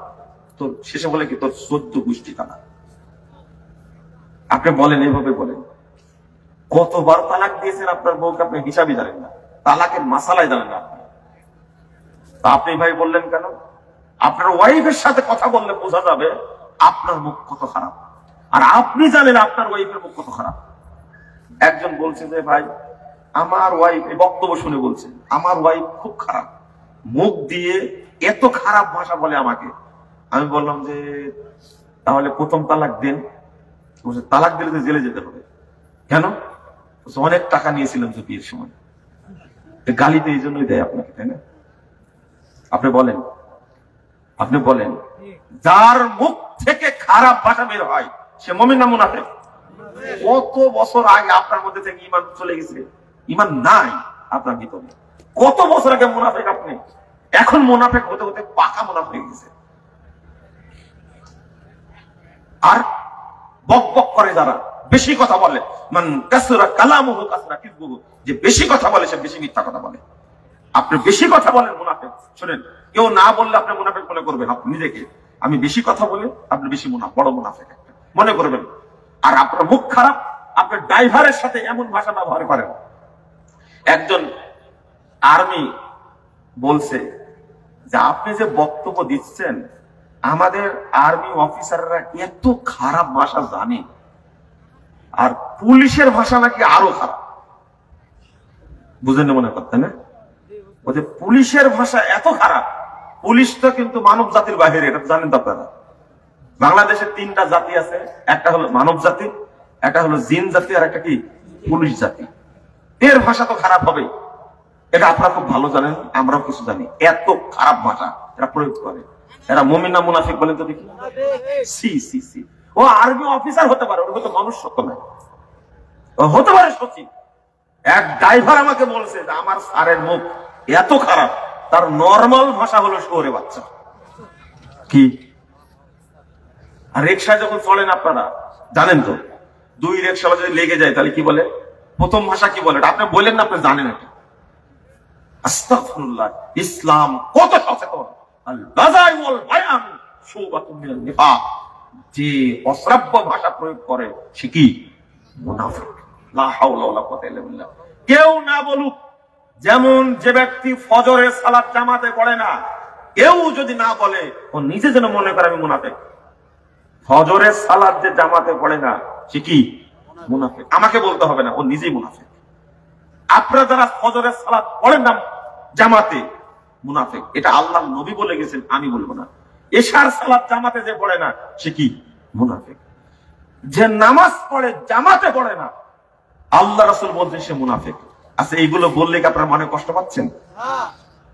[SPEAKER 1] তোর শেষে বলে কি তোর 14 গোষ্ঠী তালাক। আপনি বলেন, এইভাবে বলেন। কতবার তালাক দিয়েছেন আপনার বউকে আপনি হিসাবই জানেন না, তালাকের মাসালাই জানেন না। আপনি ভাই বললেন কেন? আপনার ওয়াইফের সাথে কথা বললে বোঝা যাবে আপনার মুখ কত খারাপ, আর আপনি জানেন আপনার ওয়াইফের মুখ কত খারাপ। একজন বলছে যে ভাই আমার ওয়াইফ, এই বক্তব্য শুনে বলছে আমার ওয়াইফ খুব খারাপ, মুখ দিয়ে এত খারাপ ভাষা বলে আমাকে। আমি বললাম যে তাহলে প্রথম তালাক দেন। তালাক দিলে তো জেলে যেতে হবে। কেন? অনেক টাকা নিয়েছিলাম তো বিয়ের সময়। গালি তো এই জন্যই দেয় আপনাকে, তাই না? আপনি বলেন, আপনি বলেন, যার মুখ থেকে খারাপ ভাষা বের হয় সে মুমিন না মুনাফিক? কত বছর আগে আপনার মধ্যে থেকে ঈমান চলে গেছে, ঈমান নাই আপনার ভিতরে। কত বছর আগে মুনাফিক আপনি, এখন মুনাফিক হতে হতে পাকা মুনাফিক গেছে। আর বক বক করে যারা, বেশি কথা বলে, মান কাসরা কালামুহু কাসরা কিযবুহু, যে বেশি কথা বলে সে বেশি মিথ্যা কথা বলে। আপনি বেশি কথা বলেন মুনাফিক। শুনেন, কেউ না বললে আপনি মুনাফিক মনে করবেন আপনি নিজেকে। আমি বেশি কথা বলে আপনি বেশি বড় মুনাফিক একটা মনে করবেন। আর আপনার মুখ খারাপ, আপনার ড্রাইভারের সাথে এমন ভাষা ব্যবহার করেন। একজন আর্মি বলছে যে আপনি যে বক্তব্য দিচ্ছেন, আমাদের আর্মি অফিসাররা এত খারাপ ভাষা জানে, আর পুলিশের ভাষা নাকি আরো খারাপ। বুঝেন মনে করতেন না? ওই যে পুলিশের ভাষা এত খারাপ, পুলিশটা কিন্তু মানব জাতির বাহিরে, এটা জানেন তো আপনারা। বাংলাদেশের 3টা জাতি আছে, একটা হলো মানব জাতি, একটা হলো জিন জাতি, আর একটা কি পুলিশ জাতি। এর ভাষা তো খারাপ হবে, এটা আপনারা খুব ভালো জানেন, আমরাও কিছু জানি। এত খারাপ ভাষা এরা প্রয়োগ করে, এরা মুমিন না মুনাফিক বলেন তো দেখি? সি সি সি, ও আর্মি অফিসার হতে পারে, ওর তো মনুষ্য নয়, হতে পারে সচিব। এক ড্রাইভার আমাকে বলছে যে আমার স্যারের মুখ এত খারাপ, তার নরমাল ভাষা হলো শহরে বাচ্চা। কি? আর রিক্সায় যখন চলেন আপনারা জানেন তো, 2 রিক্সা যদি লেগে যায় তাহলে কি বলে? প্রথম ভাষা কি বলে? আপনি বলেন না, আপনি জানেন এটা।
[SPEAKER 2] আস্তাগফিরুল্লাহ। ইসলাম কত সচেতন। আল বাযাই ওয়াল বায়ান শুবাতুম মিনান নিফাক। যে অশ্রাব্য ভাষা প্রয়োগ করে সে কি? মুনাফিক। লা হাওলা ওয়ালা কুওয়াতা ইল্লা বিল্লাহ। কেউ না বলুক, যেমন যে ব্যক্তি ফজরের সালাত জামাতে পড়ে না, কেউ যদি না বলে, ও নিজে যেন মনে করে আমি মুনাফিক। ফজরের সালাত যে জামাতে পড়ে না সে কি? মুনাফিক। আমাকে বলতে হবে না, ও নিজেই মুনাফিক। আপনারা যারা ফজরের সালাত পড়েন না জামাতে, মুনাফিক। এটা আল্লাহর নবী বলে গেছেন, আমি বলবো না। এশার সালাত জামাতে যে পড়ে না সে কি? মুনাফিক। যে নামাজ পড়ে জামাতে পড়ে না, আল্লাহ রাসূল বলছেন সে মুনাফিক। আচ্ছা, এইগুলো বললে কি আপনারা মনে কষ্ট পাচ্ছেন?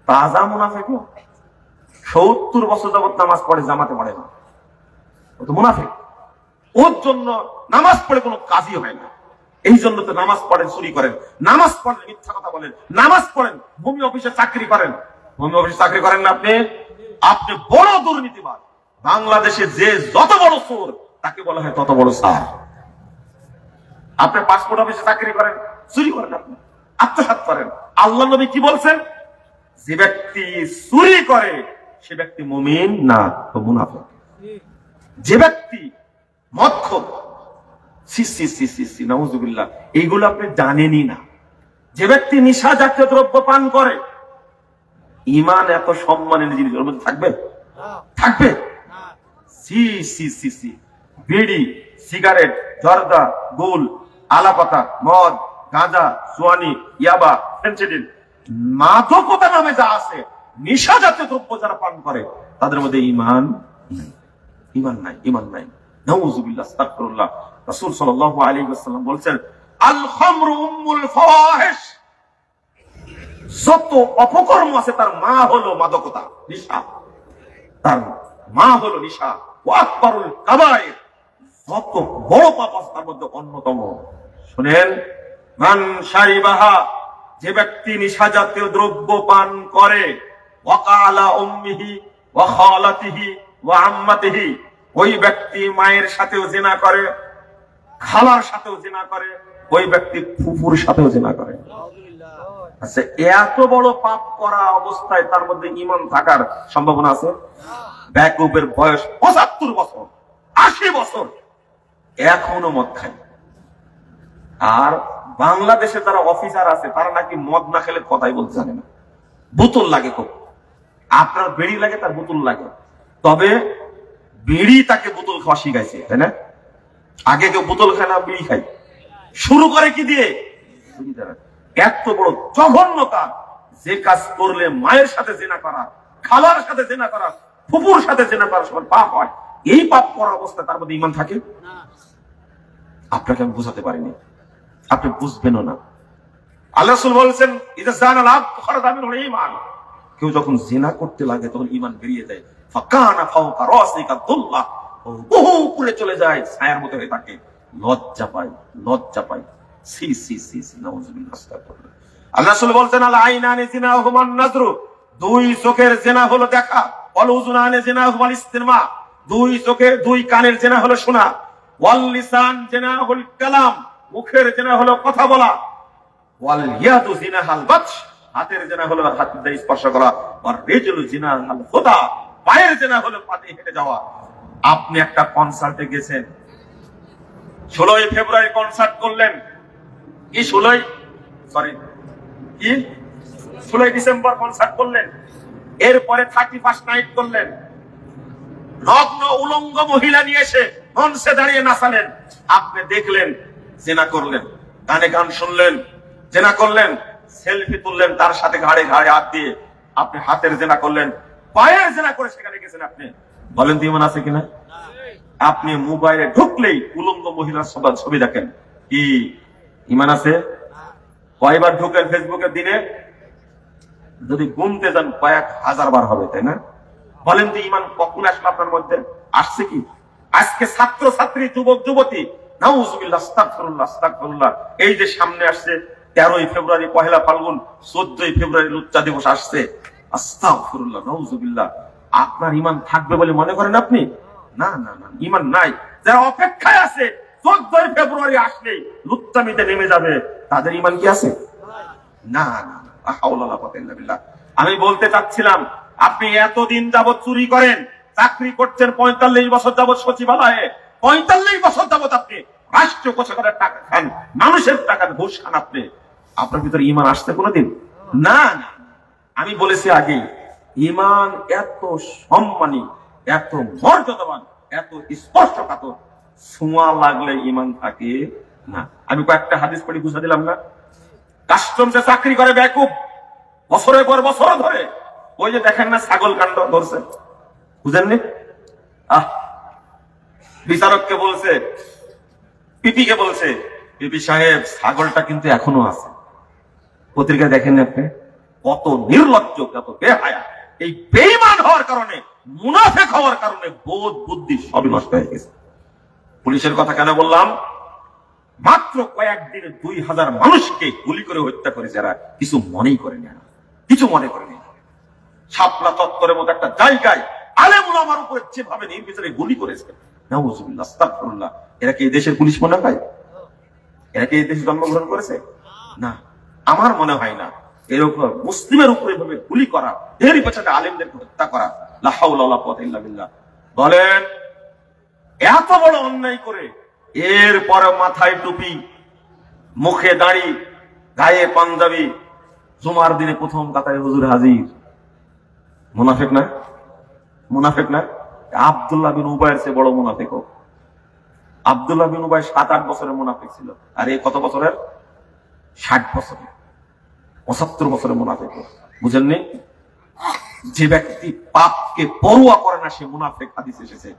[SPEAKER 2] তাজা মুনাফিক। 70 বছর যাবত নামাজ পড়ে জামাতে পড়ে না, ও তো মুনাফিক। ওর জন্য নামাজ পড়ে কোনো কাজই হয় না। এই জন্য তো নামাজ পড়েন চুরি করেন, নামাজ পড়েন মিথ্যা কথা বলেন, নামাজ পড়েন ভূমি অফিসে চাকরি করেন। ভূমি অফিসে চাকরি করেন না আপনি? আপনি বড় দুর্নীতিবাদ। বাংলাদেশে যে যত বড় চোর তাকে বলা হয় তত বড় স্যার। আপনি পাসপোর্ট অফিসে চাকরি করেন, চুরি করেন, আপনি আত্মসাৎ করেন। আল্লাহ নবী কি বলছেন? যে ব্যক্তি চুরি করে সে ব্যক্তি মুমিন না, তো মুনাফিক। যে ব্যক্তি মদখোর, নাউযুবিল্লাহ, এইগুলো আপনি জানেনই না। যে ব্যক্তি নিশা জাতীয় দ্রব্য পান করে, ঈমান এত সম্মানের জিনিস ওর মধ্যে থাকবে? থাকবে? বিড়ি, সিগারেট, জর্দা, গুল, আলাপাতা, মদ, গাঁজা, সোয়ানি, ইয়াবা, ফেনসিডিল, মাদকতা নামে যা আছে, নিশা জাতীয় দ্রব্য যারা পান করে, তাদের মধ্যে ঈমান নাই। ঈমান নাই। নাউযুবিল্লাহ, আস্তাগফিরুল্লাহ। রাসূল সাল্লাল্লাহু আলাইহি ওয়াসাল্লাম বলেছেন, আল খামরু উম্মুল ফাওয়াহিশ। যত অপকর্ম আছে তার মা হলো মাদকতা, নিশা। তার মা হলো নিশা। ওয়া আকবারুল কাবায়ের, যত বড় পাপ আছে তার মধ্যে অন্যতম। শুনেন, মান শারিবাহা, যে ব্যক্তি নিশা জাতীয় দ্রব্য পান করে, ওয়াকালা উম্মিহি ওয়া খালাতিহি ওয়া আম্মাতিহি, ওই ব্যক্তি মায়ের সাথেও জিনা করে, খালার সাথেও জিনা করে, ওই ব্যক্তি ফুফুর সাথেও জিনা করে। আচ্ছা, এত বড় পাপ করা অবস্থায় তার মধ্যে ঈমান থাকার সম্ভাবনা আছে? বেকুবের বয়স 75 বছর, 80 বছর, এখনো মদ খায়। আর বাংলাদেশে যারা অফিসার আছে তারা নাকি মদ না খেলে কথাই বলতে জানে না। বোতল লাগে খুব। আপনার বিড়ি লাগে, তার বোতল লাগে। তবে বিড়ি তাকে বোতল খাওয়া শিখাইছে, তাই না? আগে কেউ বোতল খায় না, বিড়ি খায়। শুরু করে কি দিয়ে? এত বড় জঘন্য কাজ, যে কাজ করলে মায়ের সাথে জিনা করা, খালার সাথে জিনা করা, ফুপুর সাথে জিনা করা সবার পাপ হয়। এই পাপ করার অবস্থায় তার মধ্যে ঈমান থাকে? আপনাকে আমি বুঝাতে পারিনি, আপনি বুঝবেনও না। আল্লাহ রাসূল বলেছেন, ইযা জানাল আবদু খারাজা মিনহুল ঈমান, কেউ যখন জিনা করতে লাগে তখন ঈমান বেরিয়ে যায়। ফাকানা ফাওকা রাসিকা দুল্লাহ, বহু উপরে চলে যায়, ছায়ার মতো হয়ে থাকে। লজ্জা পায়। সি নাউযুবিল্লাহ, আস্তাগফিরুল্লাহ। আল্লাহ রাসূল বলেন, আল আইনানি জিনাহুমান নাযরু, দুই চোখের জিনা হলো দেখা। ওয়াল উযুনানি জিনাহুমাল ইসতিমা, দুই চোখের দুই কানের জিনা হলো শোনা। ওয়াল লিসান জিনাহুল কালাম, মুখের জিনা হলো কথা বলা। ওয়াল ইয়াদু জিনাহাল বাতশ, হাতের জিনা হলো হাত দিয়ে স্পর্শ করা। ওয়ার রিজলু জিনাহাল খুদা, পায়ের জিনা হলো পায়ে হেঁটে যাওয়া। আপনি একটা কনসার্টে গেছেন, 16 ফেব্রুয়ারি কনসার্ট করলেন, কি 16 ডিসেম্বর কনসার্ট করলেন, এরপরে 31 নাইট করলেন, নগ্ন উলঙ্গ মহিলা নিয়ে এসে মঞ্চে দাঁড়িয়ে নাচালেন। আপনি দেখলেন, জেনা করলেন, গানে গান শুনলেন, জেনা করলেন, সেলফি তুললেন, তার সাথে ঘাড়ে হাত দিয়ে আপনি হাতের জেনা করলেন, পায়ের জেনা করে সেখানে গেছেন। আপনি বলেন তো ঈমান আছে কিনা? আপনি মোবাইলে ঢুকলেই উলঙ্গ মহিলার সবার ছবি দেখেন, কি ঈমান আছে? কয়বার ঢুকেন ফেসবুকে দিনে? যদি গুনতে যান কয়েক হাজার বার হবে, তাই না? বলেন তো ঈমান কখন আসলো আপনার মধ্যে? আসছে কি? আজকে ছাত্র ছাত্রী, যুবক যুবতী, নাউযুবিল্লাহ, আস্তাগফিরুল্লাহ, এই যে সামনে আসছে 13 ফেব্রুয়ারি পহেলা ফাল্গুন, 14 ফেব্রুয়ারি লুচ্চা দিবস আসছে, আস্তাগফিরুল্লাহ, নাউযুবিল্লাহ। আপনার ঈমান থাকবে বলে মনে করেন আপনি? না, ঈমান নাই। যারা অপেক্ষায় আছে 14 ফেব্রুয়ারি আসলেই লুচ্চামিতে নেমে যাবে, তাদের ঈমান কি আছে? না।
[SPEAKER 1] লা হাওলা ওয়ালা কুওয়াতা ইল্লা বিল্লাহ। আমি বলতে চাচ্ছিলাম, আপনি এতদিন যাবত চুরি করেন, চাকরি করছেন 45 বছর যাবত সচিবালয়ে, 45 বছর যাবত আপনি রাষ্ট্রীয় কোষাগারের টাকা খান, মানুষের টাকার ঘুষ খান, আপনার ভিতরে ঈমান আসছে কোনোদিন? না। আমি বলেছি আগে, ঈমান এত সম্মানী, এত মর্যাদাবান, এত স্পর্শকাতর, ছোঁয়া লাগলে ঈমান থাকে না। আমি কয়েকটা হাদিস পড়ি বুঝা দিলাম না? কাস্টমসে চাকরি করে বেকুব, বছরের পর বছর ধরে, ওই যে দেখেন না ছাগল কাণ্ড ধরছে, বুঝেননি? বিচারককে বলছে, পিপিকে বলছে, পিপি সাহেব ছাগলটা কিন্তু এখনো আছে। পত্রিকা দেখেন আপনি, কত নির্লজ্জ, কত বেহায়া। এই বেঈমান হওয়ার কারণে, মুনাফিক হওয়ার কারণে বোধ বুদ্ধি সবই নষ্ট হয়ে গেছে। পুলিশের কথা কেন বললাম? মাত্র কয়েকদিনে 2000 মানুষকে গুলি করে হত্যা করেছে, যারা কিছু মনেই করেনি, কিছু মনে করেনি। শাপলা চত্বরের মতো একটা জায়গায় আলেম উলামার উপরে যেভাবে নির্বিচারে গুলি করেছে, নাউযুবিল্লাহ, আস্তাগফিরুল্লাহ। এরা কি এই দেশের পুলিশ মনে হয়? এরা কি এই দেশে জন্মগ্রহণ করেছে? না, আমার মনে হয় না। এরকম মুসলিমের উপরে এভাবে গুলি করা, এরই পেছনে আলেমদেরকে হত্যা করা, লা হাওলা ওয়ালা কুওয়াতা ইল্লা বিল্লাহ। বলেন, এত বড় অন্যায় করে এরপরে মাথায় টুপি, মুখে দাড়ি, গায়ে পাঞ্জাবি, জুমার দিনে প্রথম কাতারে হুজুর হাজির। মুনাফিক না? মুনাফিক না? আব্দুল্লাহ বিন উবাইয়ের চেয়ে বড় মুনাফিক হোক। আব্দুল্লাহ বিন উবাই 7-8 বছরের মুনাফিক ছিল, আর এই কত বছরের? 60 বছরের, 75 বছরের মুনাফিক। বুঝেননি? যে ব্যক্তি পাপকে পরোয়া করে না, সে মুনাফিক। হাদিস এসেছে,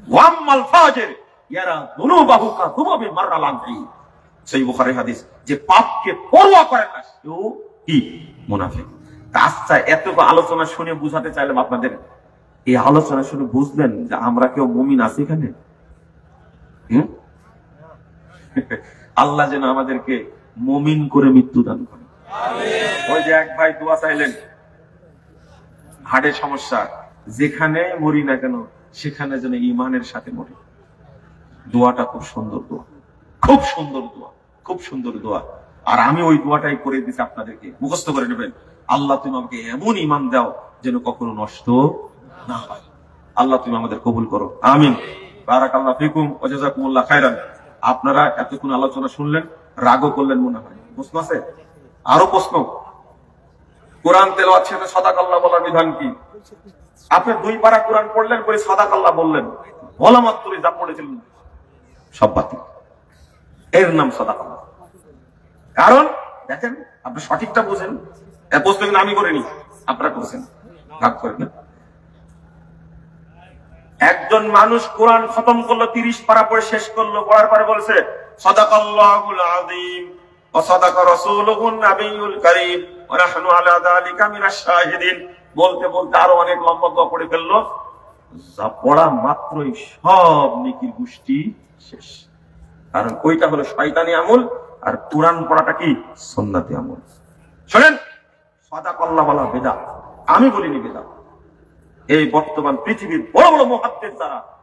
[SPEAKER 1] ওয়াম্মাল ফাজির ইয়ারা যুনুবাহু কা যুনুবি মাররাল আনহি। সহিহ বুখারী হাদিস, যে পাপকে পরোয়া করে না, সেও কি? মুনাফিক। আচ্ছা, এত আলোচনা শুনে বুঝাতে চাইলাম আপনাদের, এই আলোচনা শুনে বুঝলেন যে আমরা কেউ মুমিন আছি এখানে? আল্লাহ যেন আমাদেরকে মুমিন করে মৃত্যু দান করে। ওই যে এক ভাই দোয়া চাইলেন, হার্টের সমস্যা, যেখানে মরি না কেন সেখানে যেন ঈমানের সাথে মরি। দোয়াটা খুব সুন্দর দোয়া, খুব সুন্দর দোয়া, খুব সুন্দর দোয়া। আর আমি ওই দোয়াটাই করে দিচ্ছি আপনাদেরকে, মুখস্থ করে নেবেন। আল্লাহ তুমি আমাকে এমন ঈমান দাও যেন কখনো নষ্ট না হয়। আল্লাহ তুমি আমাদের কবুল করো, আমিন। বারাকাল্লাহু ফিকুম ওয়া জাযাকুমুল্লাহ খাইরান। আপনারা এতক্ষণ আলোচনা শুনলেন, রাগও করলেন মনে হয়। প্রশ্ন আছে? আরো প্রশ্ন? কোরআন তেলাওয়াত শেষে সাদাকাল্লাহ বলার বিধান কি? আপনি 2 পারা কোরআন পড়লেন, পরে সাদাকাল্লাহ বললেন, বলা মাত্রই যা পড়েছিলেন সব বাতিল। এর নাম সাদাকাল্লাহ। কারণ দেখেন, আপনি সঠিকটা বুঝেন। এই প্রশ্ন কিন্তু আমি করিনি, আপনারা করছেন, ভাগ করেন না। একজন মানুষ কোরআন খতম করলো, 30 পারা পড়ে শেষ করলো, পড়ার পরে বলছে সাদাকাল্লাহুল আযীম ওয়া সাদাকা রাসূলুহুন নাবিয়্যুল কারীম ওয়া নাহনু আলা যালিকা মিনাশ শাহিদিন। বলতে বলতে আরো অনেক লম্বা দোয়া পড়ে ফেললো। যা পড়া মাত্রই সব নেকির গোষ্ঠী শেষ। কারণ ওইটা হলো শয়তানি আমল, আর কোরআন পড়াটা কি? সুন্নতি আমল। শুনেন, সাদাকাল্লাহ বলা বিদআত, আমি বলিনি বিদআত। এই বর্তমান পৃথিবীর বড় বড় মুহাদ্দিস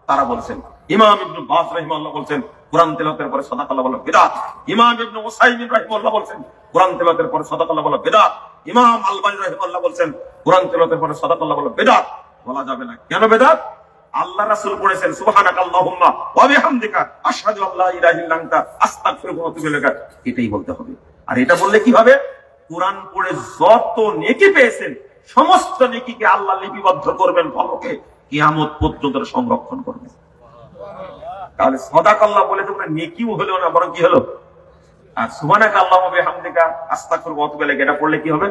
[SPEAKER 1] তারা বলছেন, ইমাম ইবনে বাজ রাহিমাহুল্লাহ বলছেন কোরআন তেলাওয়াতের পরে সাদাকাল্লাহ বলা বিদআত। ইমাম ইবনে উসাইমিন রাহিমাহুল্লাহ বলছেন কোরআন তেলাওয়াতের পরে সাদাকাল্লাহ বলা বিদআত। ইমাম আলবানী রাহিমাহুল্লাহ বলছেন কোরআন তেলাওয়াতের পরে সাদাকাল্লাহ বলা বিদআত। বলা যাবে না। কেন বিদআত? আল্লাহ রাসূল পড়েছেন সুবহানাকাল্লাহুম্মা ওয়া বিহামদিকা আশহাদু আল্লা ইলাহা ইল্লা আনতা আস্তাগফিরুকা ওয়া আতুবু ইলাইক। এটাই বলতে হবে। আর এটা বললে কি হবে? কোরআন পড়ে যত নেকি পেয়েছেন সমস্ত নেকিকে আল্লাহ লিপিবদ্ধ করবেন ফলকে, কিয়ামত পর্যন্ত সংরক্ষণ করবেন। তাহলে সাদাকাল্লাহ বলে তো নেকিও হলো না, বরং কি হলো? আর সুবহানাকাল্লাহু ওয়া বিহামদিকা আস্তাগফিরুকা ওয়া আতুবু ইলাইক, এটা পড়লে কি হবে?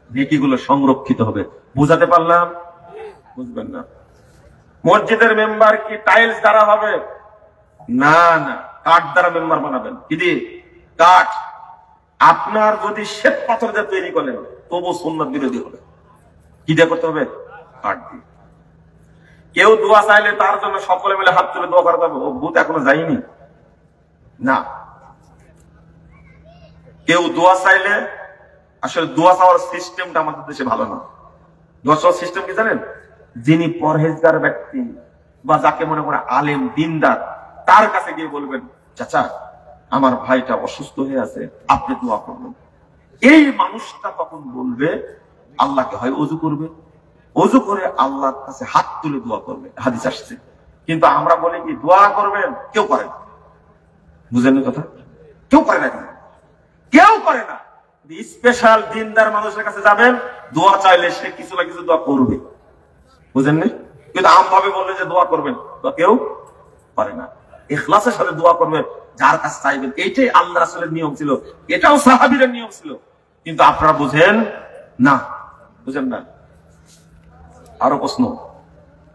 [SPEAKER 1] নেকিগুলো সংরক্ষিত হবে। বুঝাতে পারলাম? বুঝবেন না? মসজিদের মেম্বার কি টাইলস দ্বারা হবে? না না, কাঠ দ্বারা মেম্বার বানাবেন। কি দিয়ে? কাঠ। আপনার যদি শ্বেত পাথর দিয়ে তৈরি করেন তবু সুন্নাত বিরোধী হবে। কি দিয়ে করতে হবে? কাঠ দিয়ে। কেউ দোয়া চাইলে তার জন্য সকলে মিলে হাত তুলে দোয়া করতে হবে, ও ভূত এখনো যায়নি না। কেউ দোয়া চাইলে, আসলে দোয়া চাওয়ার সিস্টেমটা আমাদের দেশে ভালো না। দোয়া চাওয়ার সিস্টেম কি জানেন? যিনি পরহেজগার ব্যক্তি বা যাকে মনে করে আলেম দিনদার, তার কাছে গিয়ে বলবেন, চাচা আমার ভাইটা অসুস্থ হয়ে আছে, আপনি দোয়া করবেন।
[SPEAKER 2] এই মানুষটা তখন বলবে আল্লাহকে হয় অজু করবে, অজু করে আল্লাহর কাছে হাত তুলে দোয়া করবে, হাদিস আসছে। কিন্তু আমরা বলি কি দোয়া করবেন, কেউ করে না। বুঝেন কথা? কেউ করে না, কেউ করে না। স্পেশাল দিনদার মানুষের কাছে যাবেন, দোয়া চাইলে সে কিছু না কিছু দোয়া করবে, বুঝেন না? কিন্তু আমভাবে বললে যে দোয়া করবেন, তো কেউ করে না। ইখলাসের সাথে দোয়া করবেন, যার কাছে চাইবেন। এইটাই আল্লাহ রাসূলের নিয়ম ছিল, এটাও সাহাবীদের নিয়ম ছিল। কিন্তু আপনারা বুঝেন না, বুঝেন না। আরো প্রশ্ন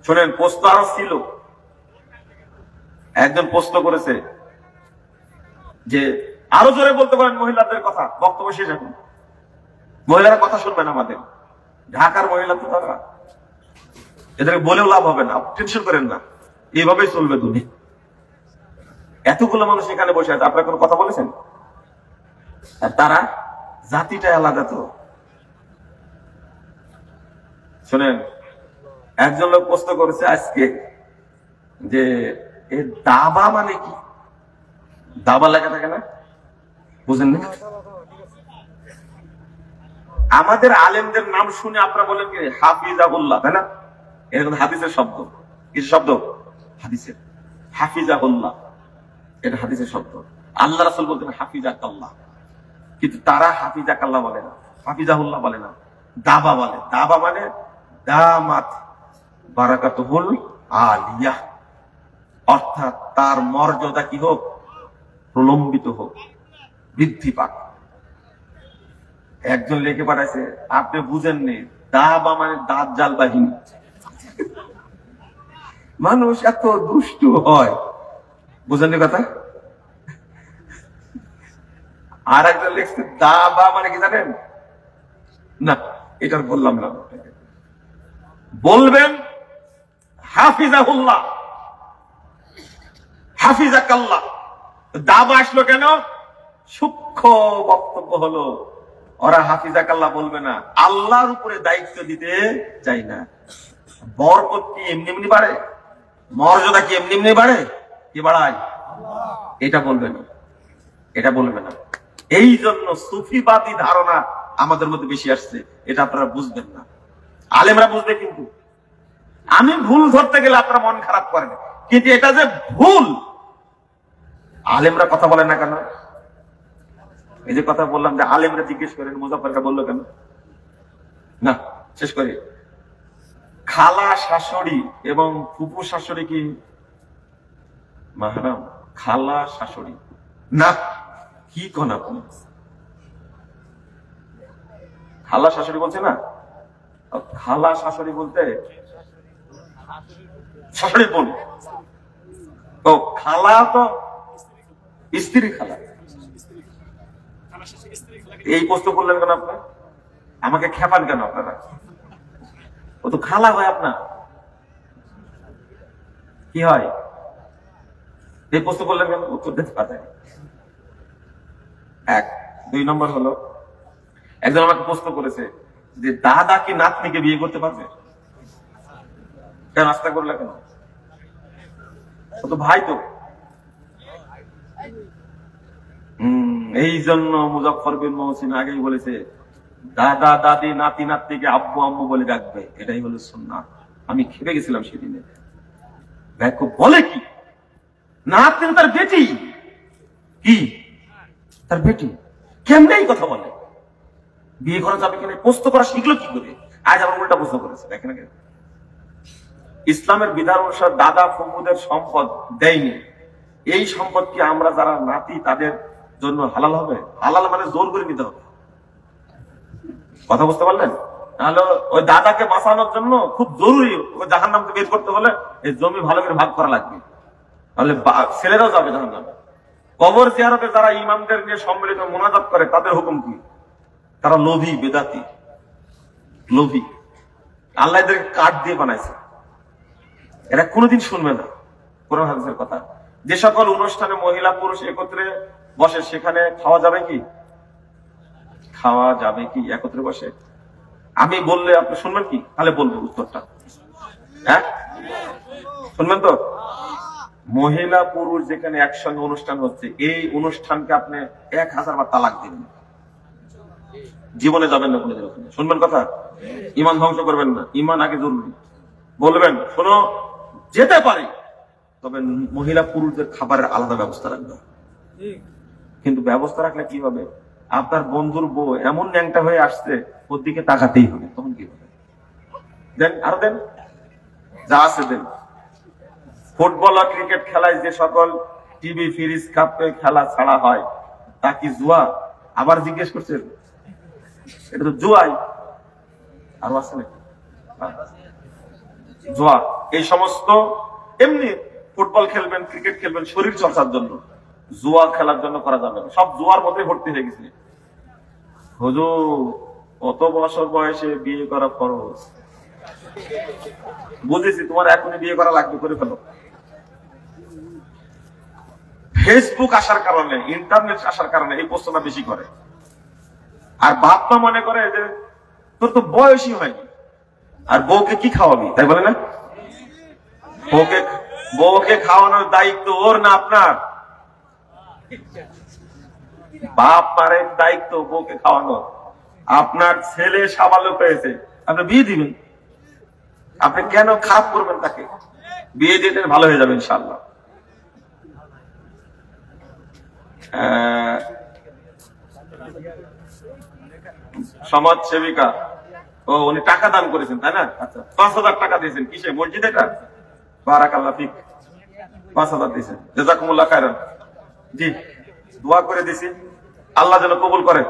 [SPEAKER 2] শোনেন, প্রশ্ন আরো ছিল। একজন প্রশ্ন করেছে যে আরো জোরে বলতে পারেন মহিলাদের কথা, বক্তব্য শেষ। এখন মহিলারা কথা শুনবেন আমাদের, ঢাকার মহিলা তো তারা, এদেরকে বলেও লাভ হবে না, টেনশন করেন না, এইভাবেই চলবে দুনিয়া। এতগুলো মানুষ এখানে বসে আছে, আপনারা কোনো কথা বলেছেন? আর তারা জাতিটা আলাদা। তো শোনেন, একজন লোক প্রশ্ন করেছে আজকে যে এ দাবা মানে কি? দাবা লেখা থাকে না, বুঝেন না? আমাদের আলেমদের নাম শুনে আপনারা বলেন কি হাফিজাহুল্লাহ, তাই না? এরকম হাদিসের শব্দ, কিছু শব্দ হাদিসের। হাফিজাহুল্লাহ এটা হাদিসের শব্দ। আল্লাহ রাসূল বলতেন হাফিজাকাল্লাহ, কিন্তু তারা হাফিজাকাল্লাহ বলে না, হাফিজাহুল্লাহ বলে না, দাবা বলে। দাবা মানে দামাত বারাকাতুহুল আলিয়া, অর্থাৎ তার মর্যাদা কি হোক, প্রলম্বিত হোক, বৃদ্ধি পাক। একজন লিখে পাঠাইছে, আপনি বুঝেননি, দাবা মানে দাঁত জাল বাহিনী। মানুষ এত দুষ্টু হয়, বুঝেননি কথা? আর একজন লিখছে দাবা মানে কি জানেন? না, এটা বললাম না। বলবেন হাফিজাহুল্লাহ, হাফিজাকাল্লাহ। দাবা আসলো কেন? সূক্ষ্ম বক্তব্য হলো ওরা হাফিজাকাল্লাহ বলবে না, আল্লাহর উপরে দায়িত্ব দিতে চাই না। বরকত কি এমনি এমনি বাড়ে? মর্যাদা কি এমনি এমনি বাড়ে? কি বাড়ায়? এটা বলবে না, এটা বলবে না। এই জন্য সুফিবাদী ধারণা আমাদের মধ্যে বেশি আসছে, এটা আপনারা বুঝবেন না, আলেমরা বুঝবে। কিন্তু আমি ভুল ধরতে গেলে আপনারা মন খারাপ করেন, কিন্তু এটা যে ভুল, আলেমরা কথা বলে না কেন? এই যে কথা বললাম যে আলেমরা জিজ্ঞেস করেন মুজাফফরকে বললো কেন না, শেষ করি। খালা শাশুড়ি এবং ফুপু শাশুড়ি কি মাহরাম? খালা শাশুড়ি না, কি কোন আপনি? খালা শাশুড়ি বলছে না, খালা শাশুড়ি বলতে শাশুড়ি বোন। তো খালা তো স্ত্রী খালা। এই প্রশ্ন করলেন কেন আপনার? আমাকে খেপান কেন আপনারা? ও তো খালা হয় আপনার, কি হয়? এই প্রশ্ন করলেন কেন? উত্তর দিতে পারেন। এক, দুই নম্বর হলো, একজন আমাকে প্রশ্ন করেছে যে দাদা কি নাতনিকে বিয়ে করতে পারবে? কেন আস্তে করলে কেন? ও তো ভাই তো। এই জন্য মুজাফফর বিন মহসিন আগেই বলেছে দাদা দাদি নাতি নাতনিকে আব্বু আম্মু বলে ডাকবে, এটাই হলো সুন্নাত। আমি খেপে গেছিলাম সেদিনে। দেখো বলে কি, নাতনি তার বেটি, কি তার বেটি, কেমনে এই কথা বলে? বিয়ে করা যাবে কিনা প্রশ্ন করা শিখলো কি করে? আজ আবার উল্টা প্রশ্ন করেছে। দেখেন ইসলামের বিধান অনুসারে দাদা ফুফুদের সম্পদ দেয়নি, এই সম্পদ কি আমরা যারা নাতি তাদের জন্য হালাল হবে? হালাল মানে জোর করে নিতে হবে। কথা বুঝতে পারলেন? তাহলে ওই দাদাকে বাঁচানোর জন্য খুব জরুরি, ওই জাহান্নামকে বের করতে হলে এই জমি ভালো করে ভাগ করা লাগবে, তাহলে ছেলেরাও যাবে জাহান্নামে। কবর জিয়ারতে যারা ইমামদের নিয়ে সম্মিলিত মোনাজাত করে তাদের হুকুম কি? তারা লোভী, বেদাতি, লোভী। আল্লাহ এদেরকে কাঠ দিয়ে বানাইছে, এরা কোনোদিন শুনবে না কোরআন হাদিসের কথা। যে সকল অনুষ্ঠানে মহিলা পুরুষ একত্রে বসে সেখানে খাওয়া যাবে কি? খাওয়া যাবে কি একত্রে বসে? আমি বললে আপনি শুনবেন কি? তাহলে বলবো উত্তরটা, হ্যাঁ শুনবেন তো? মহিলা পুরুষ যেখানে একসঙ্গে অনুষ্ঠান হচ্ছে, এই অনুষ্ঠানকে আপনি 1000 বার তালাক দিবেন, জীবনে যাবেন না কোনোদিন ওখানে। শুনবেন কথা, ইমান ধ্বংস করবেন না, ইমান আগে জরুরি। বলবেন শোনো যেতে পারে, তবে মহিলা পুরুষদের খাবারের আলাদা ব্যবস্থা রাখবে। কিন্তু ব্যবস্থা রাখলে কি হবে, আপনার বন্ধুর বউ এমন ন্যাংটা হয়ে আসছে, ওর দিকে তাকাতেই হবে, তখন কি হবে? দেন, আরো দেন, যা আছে দেন। ফুটবল আর ক্রিকেট খেলায় যে সকল টিভি ফ্রিজ কাপে খেলা ছাড়া হয়, তা কি জুয়া? আবার জিজ্ঞেস করছেন, এটা তো জুয়াই। আরো আছে নাকি জুয়া? এই সমস্ত এমনি ফুটবল খেলবেন, ক্রিকেট খেলবেন শরীর চর্চার জন্য, জুয়া খেলার জন্য করা যাবে না। সব জুয়ার মধ্যে ভর্তি হয়ে গেছে। হুজুর অত বছর বয়সে বিয়ে করা ফরজ। বুঝেছি, তোমার এখনই বিয়ে করা লাগবে, করে ফেলো। ফেসবুক আসার কারণে, ইন্টারনেট আসার কারণে এই প্রশ্নটা বেশি করে। আর বাপ মা মনে করে যে তোর তো বয়সই হয়নি, আর বউকে কি খাওয়াবি, তাই বলে না? বউকে খাওয়ানোর দায়িত্ব ওর না আপনার। বাপ মারের দায়িত্ব বউকে খাওয়ানো। আপনার ছেলে সাবালক হয়েছে, আপনি বিয়ে দিবেন। আপনি কেন খারাপ করবেন তাকে? বিয়ে দিতে ভালো হয়ে যাবে ইনশাআল্লাহ। সমাজ সেবিকা, ও উনি টাকা দান করেছেন তাই না? আচ্ছা, 5,000 টাকা দিয়েছেন, কিসে? মসজিদে? বারাকাল্লাহ ফিক, 5,000 দিয়েছেন, জাযাকুমুল্লাহ খায়রান। জি, দোয়া করে দিছি, আল্লাহ যেন কবুল করে।